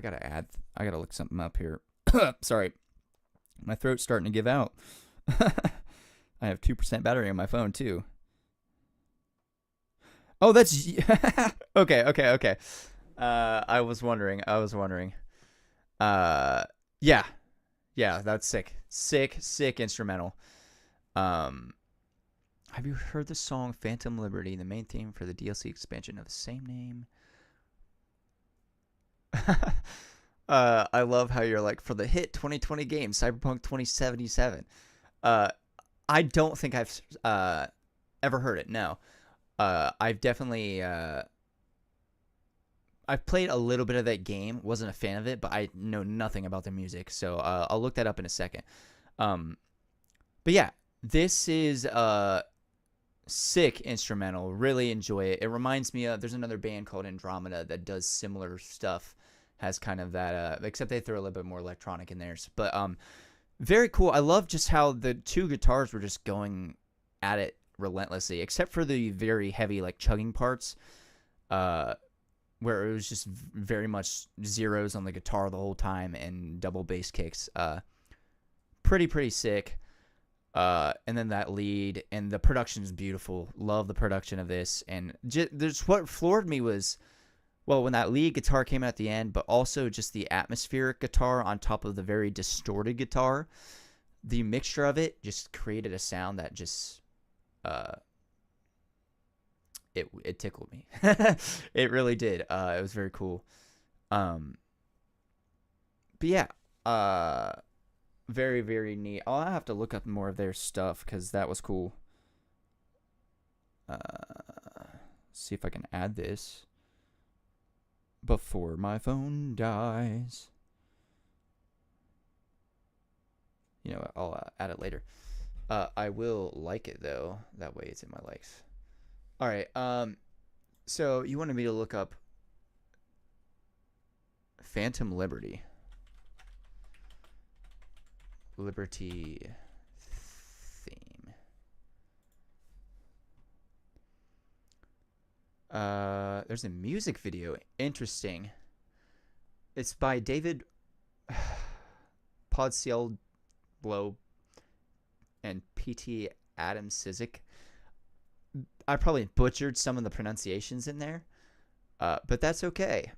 gotta look something up here. Sorry, my throat's starting to give out. I have 2% battery on my phone too. Oh, that's okay. I was wondering. Yeah, that's sick instrumental. Have you heard the song Phantom Liberty, the main theme for the DLC expansion of the same name? I love how you're like, for the hit 2020 game, Cyberpunk 2077. I don't think I've ever heard it, no. I've definitely... I've played a little bit of that game, wasn't a fan of it, but I know nothing about the music, so I'll look that up in a second. But yeah, this is sick instrumental. Really enjoy it. It reminds me of, there's another band called Andromeda that does similar stuff, has kind of that, except they throw a little bit more electronic in theirs. But very cool. I love just how the two guitars were just going at it relentlessly, except for the very heavy like chugging parts, where it was just very much zeros on the guitar the whole time and double bass kicks. Pretty sick. And then that lead, and the production is beautiful. Love the production of this. And just what floored me was, well, when that lead guitar came at the end, but also just the atmospheric guitar on top of the very distorted guitar. The mixture of it just created a sound that just, it tickled me. It really did. It was very cool. But yeah, very, very neat. I'll have to look up more of their stuff because that was cool. See if I can add this before my phone dies. You know what? I'll add it later. I will like it though. That way it's in my likes. All right. So you wanted me to look up Phantom Liberty. Liberty theme. There's a music video. Interesting. It's by David Podsiadlo and P.T. Adam Sizik. I probably butchered some of the pronunciations in there, but that's okay.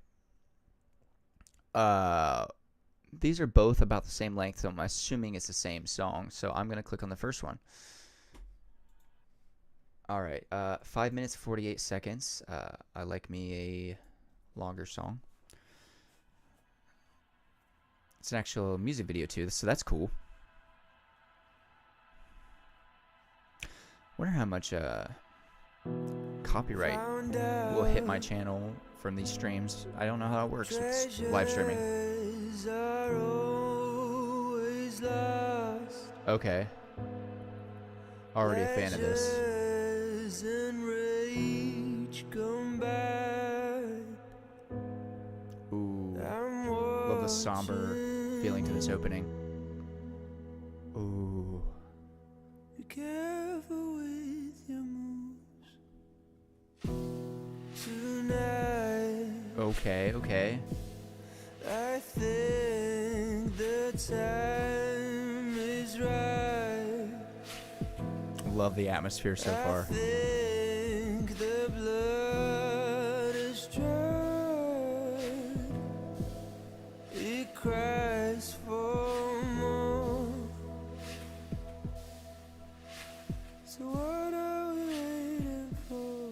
These are both about the same length, so I'm assuming it's the same song. So I'm going to click on the first one. All right, 5 minutes, 48 seconds. I like me a longer song. It's an actual music video too, so that's cool. Wonder how much copyright will hit my channel from these streams. I don't know how it works with live streaming. Okay. Already a fan of this. Ooh. Love the somber feeling to this opening. Ooh. Be careful with your moves tonight. Okay. I think the time is right. Love the atmosphere so far. I think the blood is dried. It cries for more. So what are we waiting for?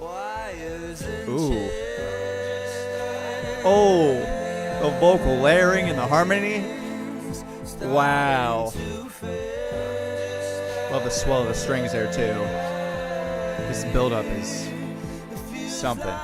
Wires and Ooh. Oh, the vocal layering and the harmony. Wow. Love the swell of the strings there too. This build up is something.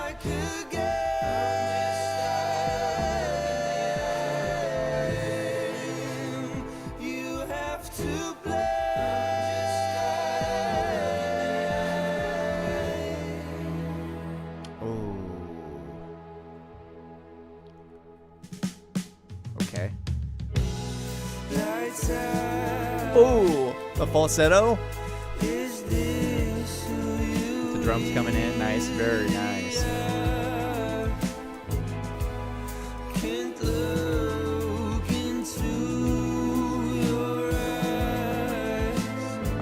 A falsetto. The drums coming in, nice, very nice.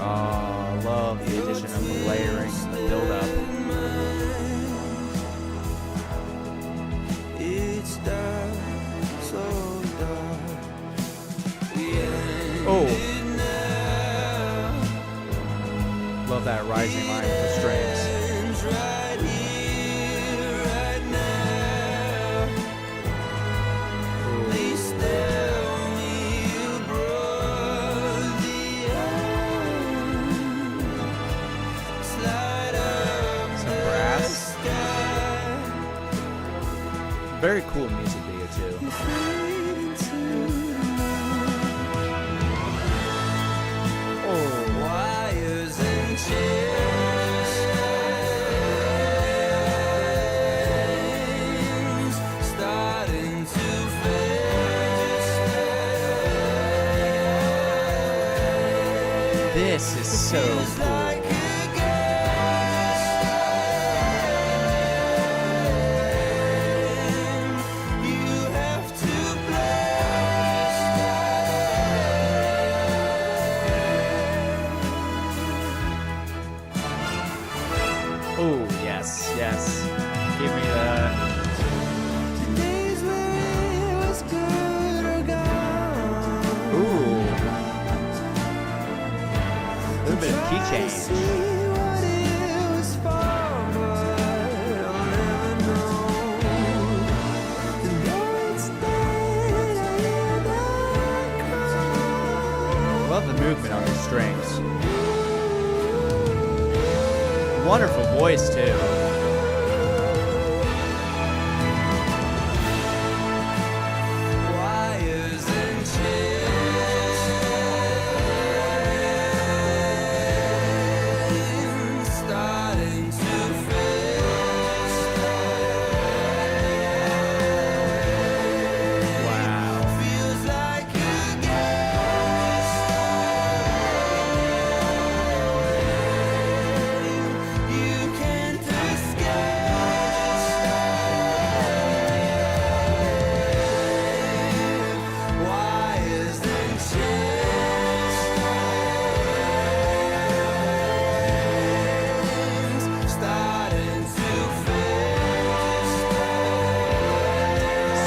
Oh, love the addition of the layering, the build up. Oh, love that rising line with the strings. Some brass. Very cool music video too. This is so cool. Oh, yes, yes. Give me that. Ooh. A little bit of key change. Love the movement on these strings. Wonderful voice too.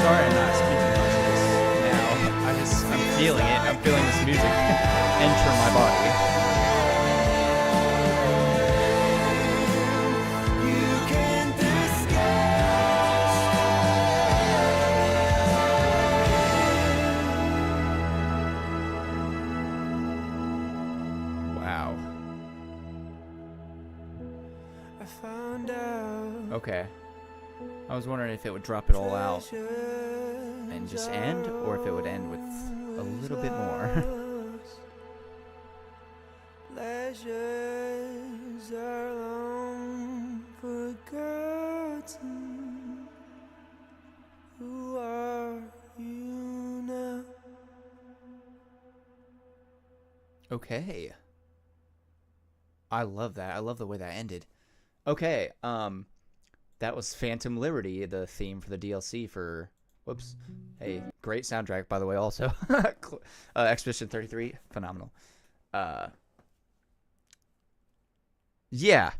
Sorry I'm not speaking much of this now. I'm feeling it. I'm feeling this music enter my body. Wow. Okay. I was wondering if it would drop it all out and just end, or if it would end with a little bit more. Pleasures are long forgotten. Who are you now? Okay. I love that. I love the way that ended. Okay, that was Phantom Liberty, the theme for the DLC for... Whoops. Hey, great soundtrack, by the way, also. Expedition 33, phenomenal. Yeah,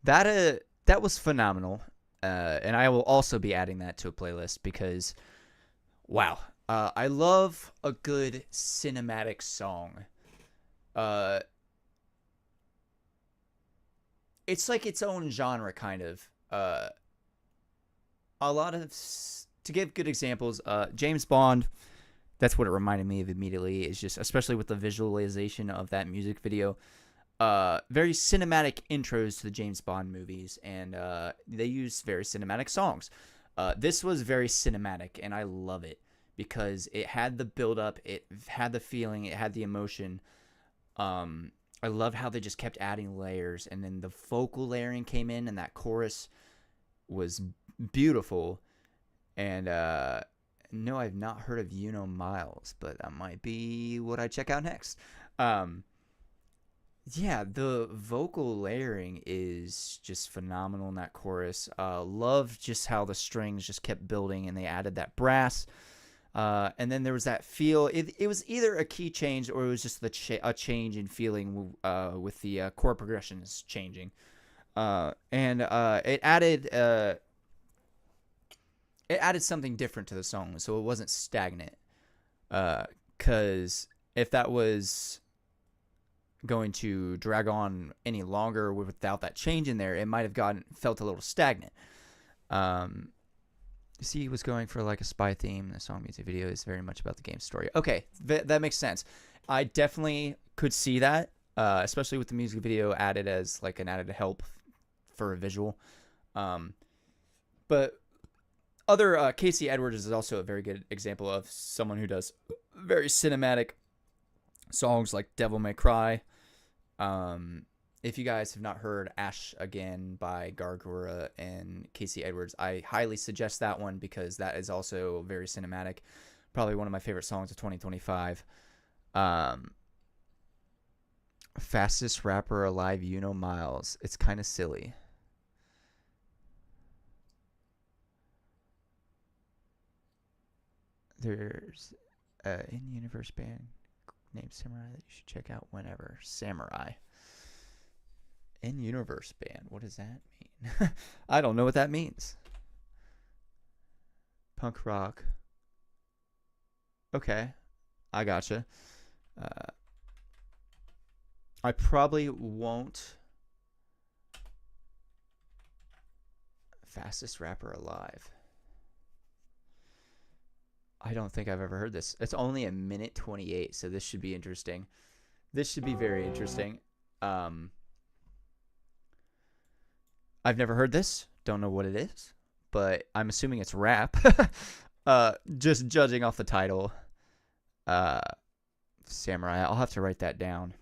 that was phenomenal. And I will also be adding that to a playlist because, wow. I love a good cinematic song. It's like its own genre, kind of. A lot of... To give good examples, James Bond, that's what it reminded me of immediately, is just, especially with the visualization of that music video, very cinematic intros to the James Bond movies, and they use very cinematic songs. This was very cinematic, and I love it, because it had the build-up, it had the feeling, it had the emotion. I loved how they just kept adding layers, and then the vocal layering came in, and that chorus was beautiful. And no, I've not heard of Miles, but that might be what I check out next. Yeah, the vocal layering is just phenomenal in that chorus. Love just how the strings just kept building and they added that brass. And then there was that feel. It was either a key change or it was just a change in feeling with the chord progressions changing. And it added something different to the song, so it wasn't stagnant. Because if that was going to drag on any longer without that change in there, it might have felt a little stagnant. See, he was going for like a spy theme. The song music video is very much about the game story. Okay, that makes sense. I definitely could see that, especially with the music video added as like an added help for a visual. But other Casey Edwards is also a very good example of someone who does very cinematic songs like Devil May Cry. If you guys have not heard Ash Again by Gargura and Casey Edwards, I highly suggest that one because that is also very cinematic. Probably one of my favorite songs of 2025. Fastest rapper alive, Miles. It's kind of silly. There's an in-universe band named Samurai that you should check out whenever. Samurai. In-universe band. What does that mean? I don't know what that means. Punk rock. Okay. I gotcha. I probably won't. Fastest rapper alive. I don't think I've ever heard this. It's only a minute 28, so this should be interesting. This should be very interesting. I've never heard this. Don't know what it is, but I'm assuming it's rap. Just judging off the title. Samurai. I'll have to write that down.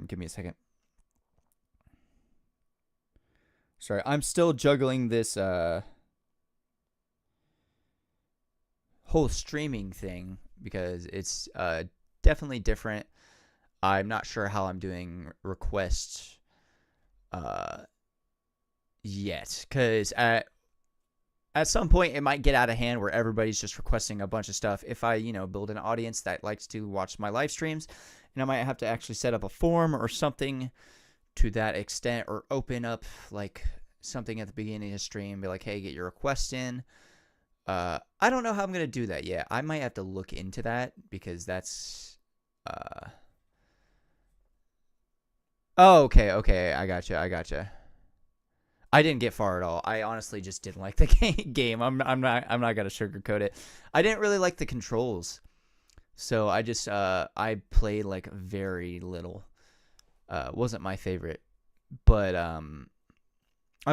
Give me a second. Sorry, I'm still juggling this whole streaming thing because it's definitely different. I'm not sure how I'm doing requests yet, because at some point it might get out of hand where everybody's just requesting a bunch of stuff. If I build an audience that likes to watch my live streams, and I might have to actually set up a form or something to that extent, or open up like something at the beginning of the stream, be like, hey, get your request in. I don't know how I'm going to do that yet. I might have to look into that because that's oh, okay. I gotcha. I didn't get far at all. I honestly just didn't like the game. I'm not going to sugarcoat it. I didn't really like the controls. So I just I played like very little. Wasn't my favorite. But I'm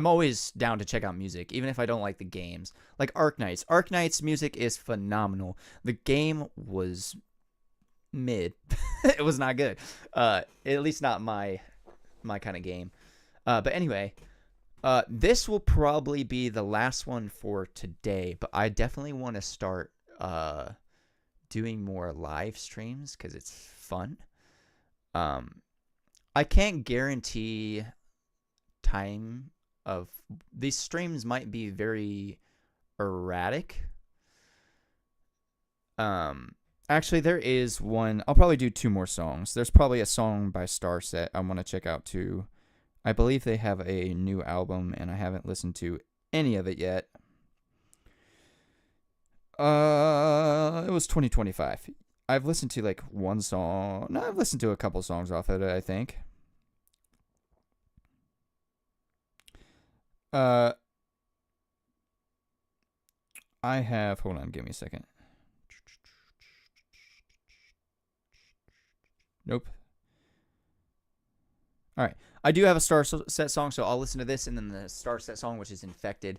always down to check out music, even if I don't like the games. Like Arknights. Arknights music is phenomenal. The game was mid. It was not good. At least not my kind of game. But anyway, this will probably be the last one for today. But I definitely want to start doing more live streams because it's fun. I can't guarantee time of these streams. Might be very erratic. Actually, there is one. I'll probably do 2 more songs. There's probably a song by Starset I want to check out too. I believe they have a new album, and I haven't listened to any of it yet. It was 2025. I've listened to like one song. No, I've listened to a couple songs off of it, I think. I have, hold on, give me a second. Nope. All right. I do have a Starset song, so I'll listen to this and then the Starset song, which is Infected,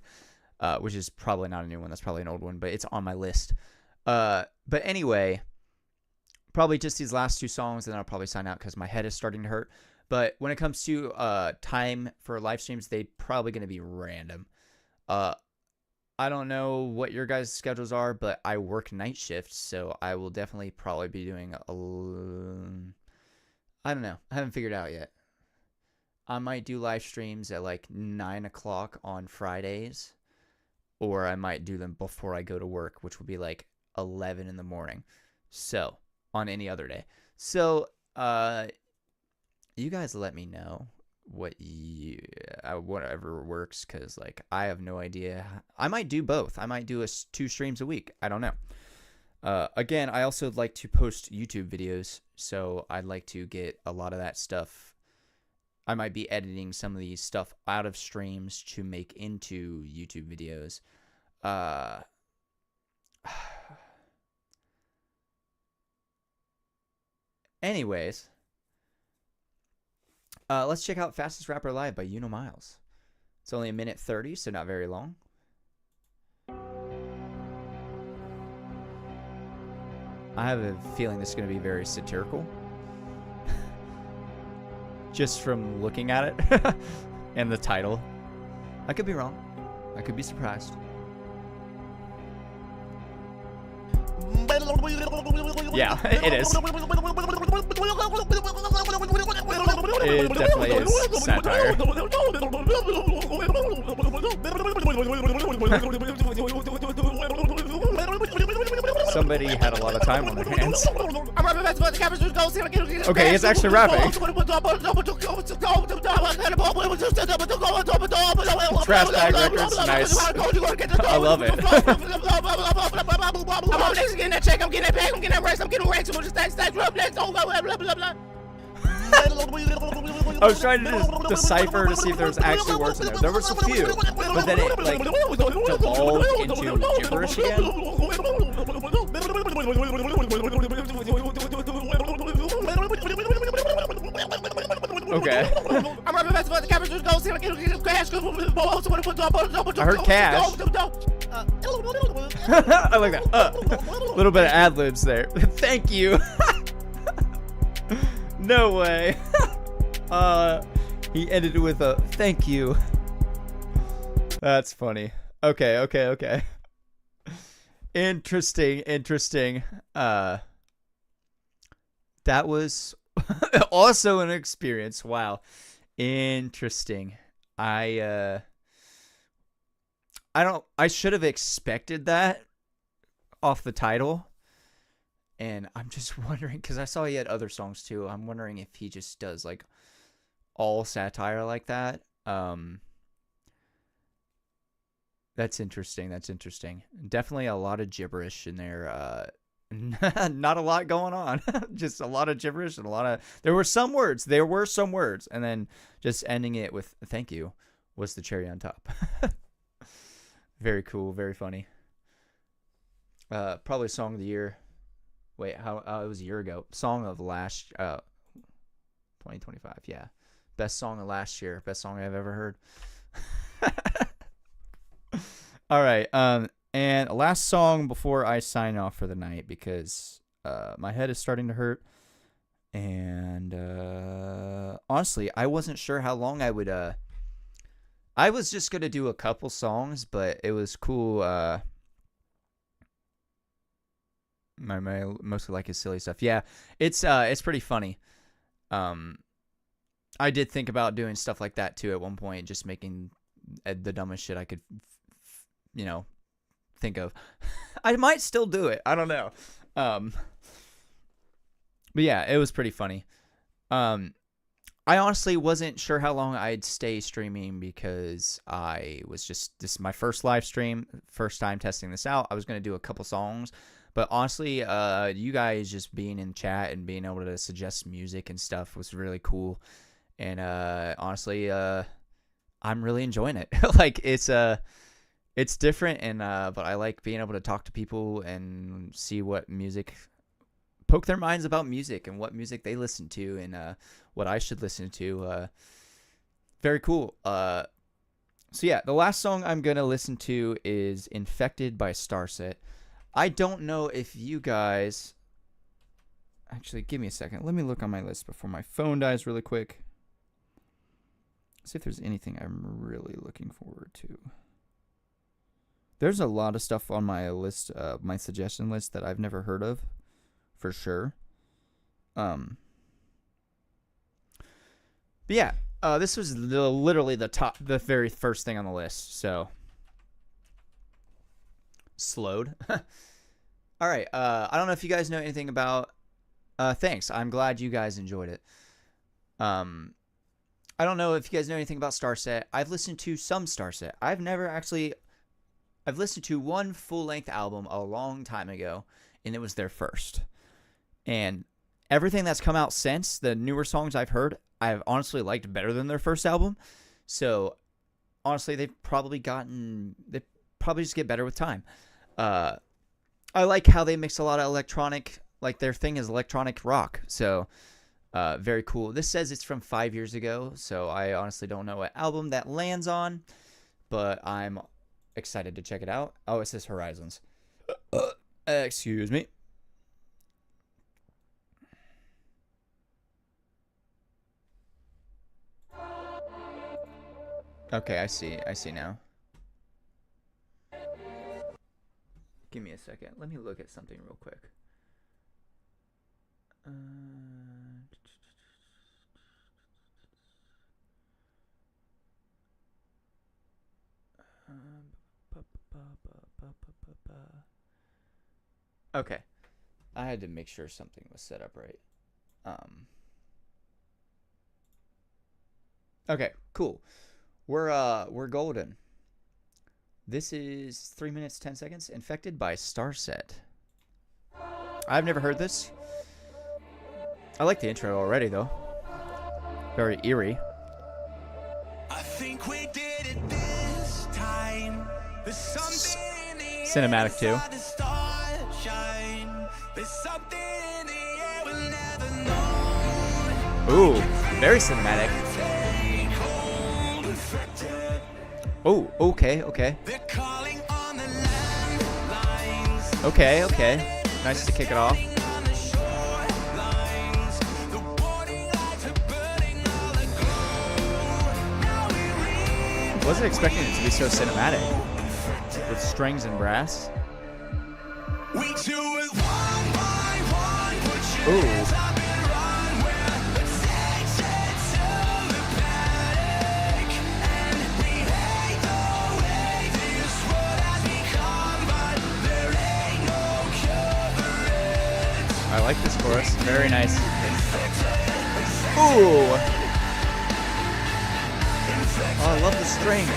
which is probably not a new one. That's probably an old one, but it's on my list. But anyway, probably just these last 2 songs, and then I'll probably sign out because my head is starting to hurt. But when it comes to time for live streams, they probably going to be random. I don't know what your guys' schedules are, but I work night shifts, so I will definitely probably be doing I don't know. I haven't figured it out yet. I might do live streams at like 9 o'clock on Fridays, or I might do them before I go to work, which will be like 11 in the morning. So, on any other day. So, you guys let me know whatever works, because like I have no idea. I might do both. I might do 2 streams a week. I don't know. Again, I also like to post YouTube videos, so I'd like to get a lot of that stuff. I might be editing some of these stuff out of streams to make into YouTube videos. Anyways, let's check out Fastest Rapper Alive by Uno Miles. It's only 1:30, so not very long. I have a feeling this is going to be very satirical. Just from looking at it and the title. I could be wrong. I could be surprised. Yeah, it is. It definitely is satire. Somebody had a lot of time on their hands. Okay, he's actually rapping. Trash Bag Records, nice. I love it. I'm getting that check, I'm getting that bag, I'm getting that rest, I'm getting racks, I'm just stacks, blah, blah, blah, blah, blah. I was trying to just decipher to see if there was actually words in there. There was a few, but then it like devolved into gibberish again. Okay. I heard cash. I like that. A little bit of ad libs there. Thank you. No way. He ended it with a thank you. That's funny. Okay. Interesting. That was also an experience. Wow. Interesting. I should have expected that off the title. And I'm just wondering, because I saw he had other songs too. I'm wondering if he just does like all satire like that. That's interesting. Definitely a lot of gibberish in there. Not a lot going on. Just a lot of gibberish and there were some words. And then just ending it with thank you was the cherry on top. Very cool. Very funny. Probably song of the year. Wait, it was a year ago. Song of last 2025, yeah. Best song of last year. Best song I've ever heard. All right, and last song before I sign off for the night, because my head is starting to hurt. And honestly, I wasn't sure how long I would I was just going to do a couple songs, but it was cool. My mostly like his silly stuff. Yeah, it's pretty funny. I did think about doing stuff like that too at one point, just making the dumbest shit I could, think of. I might still do it. I don't know. But yeah, it was pretty funny. I honestly wasn't sure how long I'd stay streaming, because this is my first live stream, first time testing this out. I was going to do a couple songs. But honestly, you guys just being in chat and being able to suggest music and stuff was really cool. And honestly, I'm really enjoying it. Like it's different, and but I like being able to talk to people and see what music, poke their minds about music and what music they listen to, and what I should listen to. Very cool. So yeah, the last song I'm gonna listen to is "Infected" by Starset. I don't know if you guys... Actually, give me a second. Let me look on my list before my phone dies really quick. See if there's anything I'm really looking forward to. There's a lot of stuff on my list, my suggestion list, that I've never heard of, for sure. But yeah, This was literally the very first thing on the list. So slowed. All right. I don't know if you guys know anything about. Thanks. I'm glad you guys enjoyed it. I don't know if you guys know anything about Starset. I've listened to some Starset. I've listened to one full-length album a long time ago, and it was their first. And everything that's come out since, the newer songs I've heard, I've honestly liked better than their first album. So, honestly, they probably just get better with time. I like how they mix a lot of electronic, like their thing is electronic rock. So, very cool. This says it's from 5 years ago, so I honestly don't know what album that lands on, but I'm excited to check it out. Oh, it says Horizons. Excuse me. Okay, I see now. Give me a second. Let me look at something real quick. Okay. I had to make sure something was set up right. Okay, cool. We're golden. This is 3 minutes 10 seconds. Infected by Starset. I've never heard this. I like the intro already though. Very eerie. I think we did it this time. There's something in the air Cinematic too. inside the starshine. There's something in the air we'll never know. Ooh, very cinematic. Take hold, infected. Oh, okay. They're calling on the landlines. Okay. Nice to kick it off. On the shorelines. The warning lights are burning all aglow. Now we read Wasn't expecting it to be so cinematic. With strings and brass. we do it one by one. Put your Ooh. hands up and run. We're addicted to the panic. And we hate the way this world has become. But there ain't no cure for it. I like this chorus. Very nice. Ooh. Oh, I love the strings.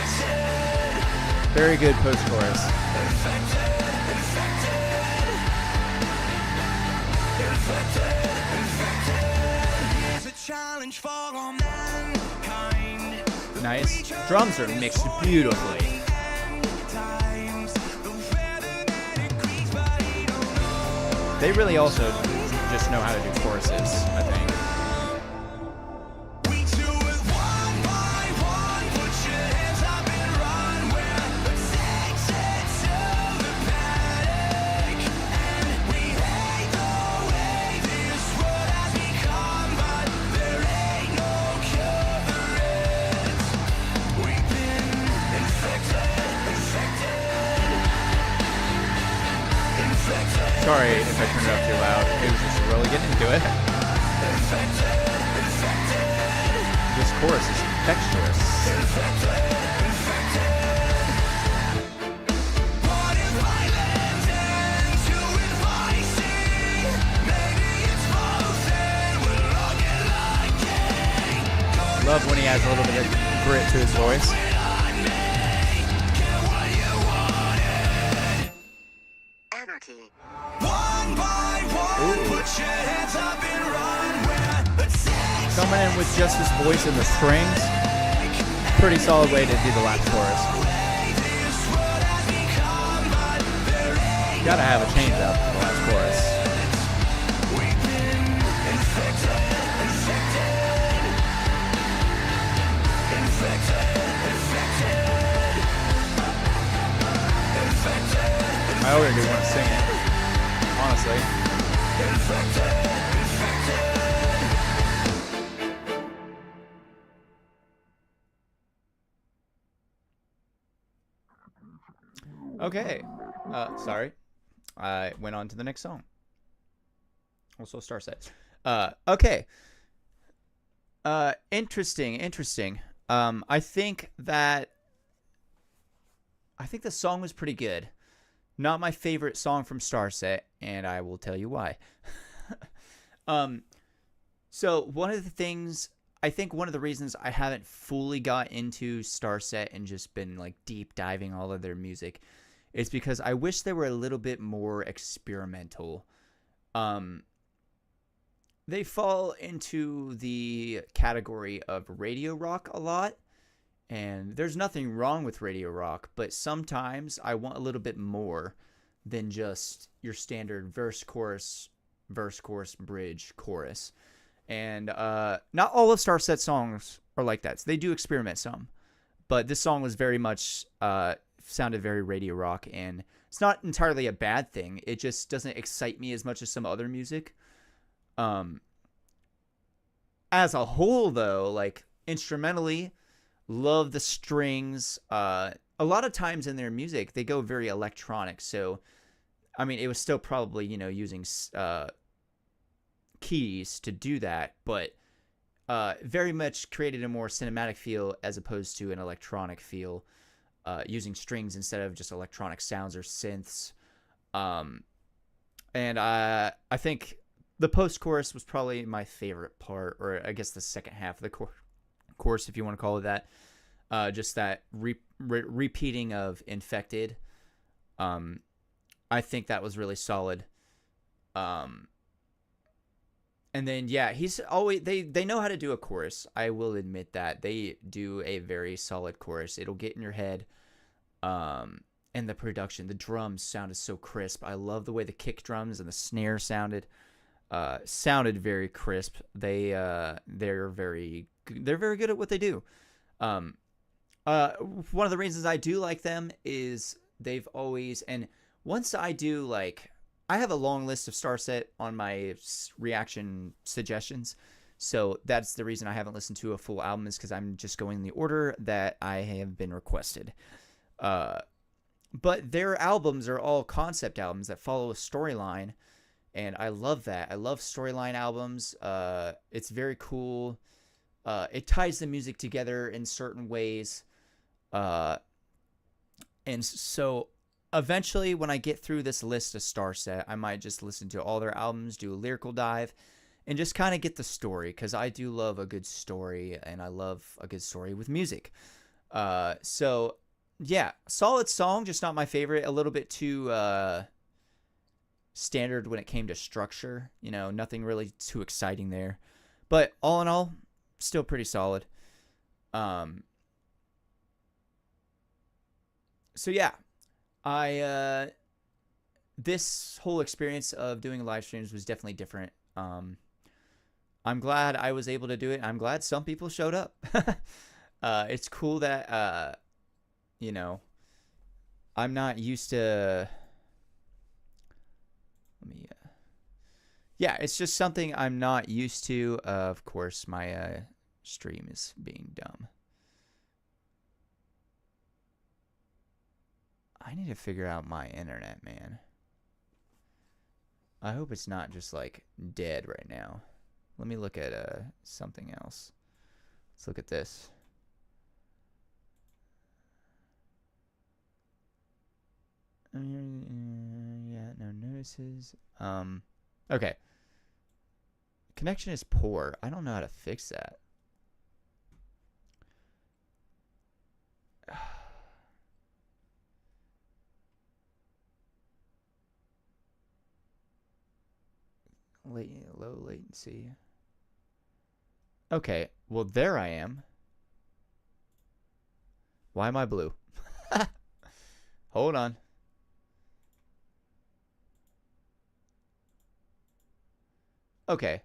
Very good post-chorus. It's a challenge for all mankind. Nice. Drums are mixed beautifully. Times the weather that it creeps, but it don't know. They really also just know how to do choruses, I think. We do it one by one. Put your hands up and run. We're addicted to the panic. And we hate the way this world has become. But there ain't no cure for it. We've been infected. Sorry if I turned it up too loud. It was just really getting into it. This chorus is infectious. What if I land into inviting? Maybe it's both and we're all get lucky. Love when he adds a little bit of grit to his voice. Anarchy. One by one, put your hands up and run. We're addicted. Coming in with just his voice and the strings. Pretty solid way to do the last chorus. Gotta have a change up for the last chorus. I already want to sing it, honestly. Okay. Sorry. I went on to the next song. Also Starset. Okay. Interesting, interesting. I think the song was pretty good. Not my favorite song from Starset, and I will tell you why. um, so one of the things, I think one of the reasons I haven't fully got into Starset and just been like deep diving all of their music is because I wish they were a little bit more experimental. They fall into the category of radio rock a lot, and there's nothing wrong with radio rock, but sometimes I want a little bit more than just your standard verse, chorus, bridge, chorus. And not all of Starset songs are like that. So they do experiment some, but this song was very much sounded very radio rock, and it's not entirely a bad thing. It just doesn't excite me as much as some other music. As a whole, though, like instrumentally, love the strings. A lot of times in their music, they go very electronic. So, I mean, it was still probably, using keys to do that, but very much created a more cinematic feel as opposed to an electronic feel, using strings instead of just electronic sounds or synths. And I think the post-chorus was probably my favorite part, or I guess the second half of the chorus, if you want to call it that. Just that repeating of Infected. I think that was really solid. And then, yeah, he's always, they know how to do a chorus. I will admit that. They do a very solid chorus. It'll get in your head. And the production, the drums sounded so crisp. I love the way the kick drums and the snare sounded very crisp. They're very good at what they do. One of the reasons I do like them is they've always, and once I do, like, I have a long list of Starset on my reaction suggestions, so that's the reason I haven't listened to a full album, is because I'm just going in the order that I have been requested. But their albums are all concept albums that follow a storyline, and I love that. I love storyline albums. It's very cool. It ties the music together in certain ways. And so eventually, when I get through this list of Starset, I might just listen to all their albums, do a lyrical dive, and just kind of get the story, because I do love a good story, and I love a good story with music. So, yeah, solid song, just not my favorite. A little bit too standard when it came to structure. Nothing really too exciting there. But all in all, still pretty solid. So yeah, this whole experience of doing live streams was definitely different. I'm glad I was able to do it. I'm glad some people showed up. It's cool that, I'm not used to, yeah, it's just something I'm not used to. Of course, my stream is being dumb. I need to figure out my internet, man. I hope it's not just, like, dead right now. Let me look at something else. Let's look at this. Yeah, no notices. Okay. Connection is poor. I don't know how to fix that. Low latency. Okay, well, there I am. Why am I blue? Hold on. Okay.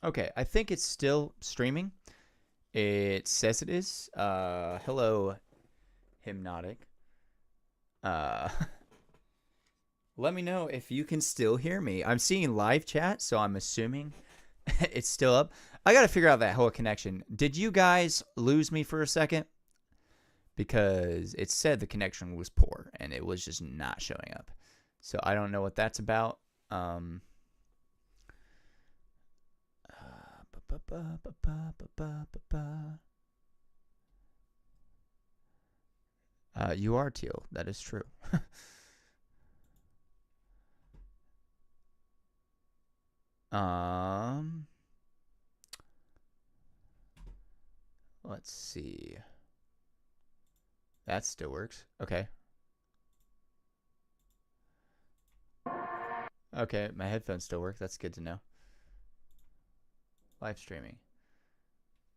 Okay, I think it's still streaming. It says it is. Hello, Hypnotic. Let me know if you can still hear me. I'm seeing live chat, so I'm assuming it's still up. I got to figure out that whole connection. Did you guys lose me for a second? Because it said the connection was poor, and it was just not showing up. So I don't know what that's about. You are Teal. That is true. Let's see. That still works. Okay. Okay, my headphones still work. That's good to know. Live streaming.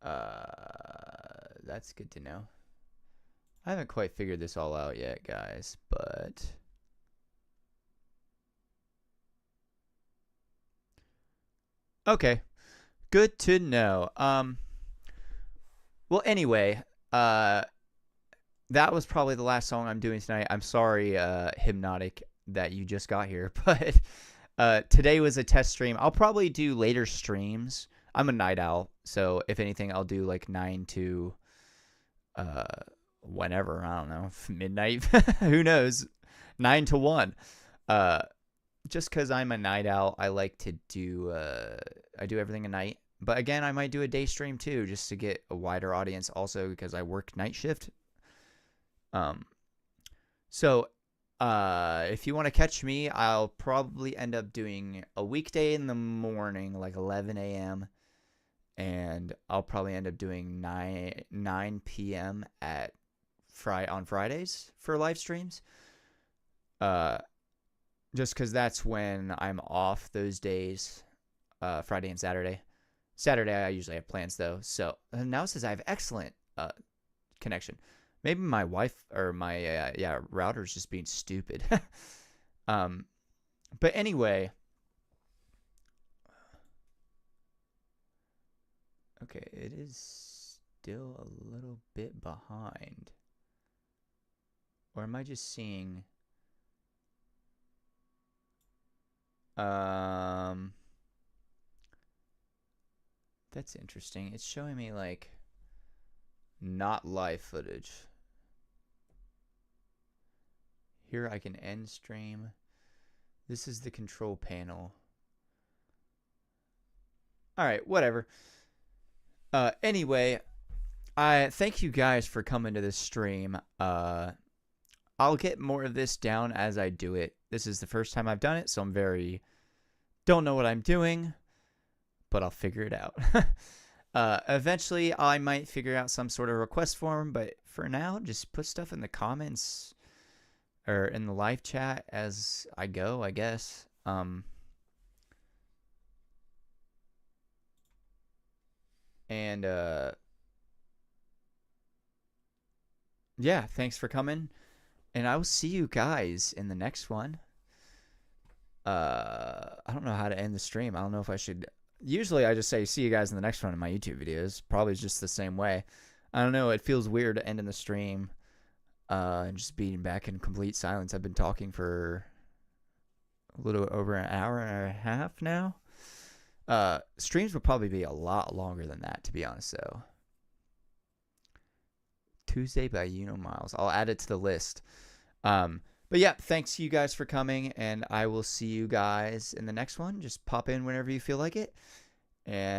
That's good to know. I haven't quite figured this all out yet, guys, but okay. Good to know. Well, anyway, that was probably the last song I'm doing tonight. I'm sorry, Hypnotic, that you just got here, but today was a test stream. I'll probably do later streams. I'm a night owl, so if anything, I'll do like 9 to whenever. I don't know, midnight. Who knows? 9 to 1. Just because I'm a night owl, I like to do I do everything at night. But again, I might do a day stream too, just to get a wider audience. Also, because I work night shift. So if you want to catch me, I'll probably end up doing a weekday in the morning, like 11 a.m. And I'll probably end up doing 9 p.m. on Fridays for live streams. Just because that's when I'm off those days, Friday and Saturday. Saturday, I usually have plans, though. So now it says I have excellent connection. Maybe my wife or my router's just being stupid. But anyway. Okay, it is still a little bit behind. Or am I just seeing... That's interesting. It's showing me, like, not live footage. Here I can end stream. This is the control panel. Alright, whatever. Anyway, I thank you guys for coming to this stream. I'll get more of this down as I do it. This is the first time I've done it, so I'm don't know what I'm doing, but I'll figure it out. Eventually, I might figure out some sort of request form, but for now, just put stuff in the comments or in the live chat as I go, I guess. And yeah, thanks for coming. And I will see you guys in the next one. I don't know how to end the stream. I don't know if I should. Usually I just say see you guys in the next one in my YouTube videos. Probably just the same way. I don't know. It feels weird to end in the stream and just being back in complete silence. I've been talking for a little over an hour and a half now. Streams will probably be a lot longer than that, to be honest, though. Tuesday by Miles. I'll add it to the list. But yeah, thanks you guys for coming, and I will see you guys in the next one. Just pop in whenever you feel like it. And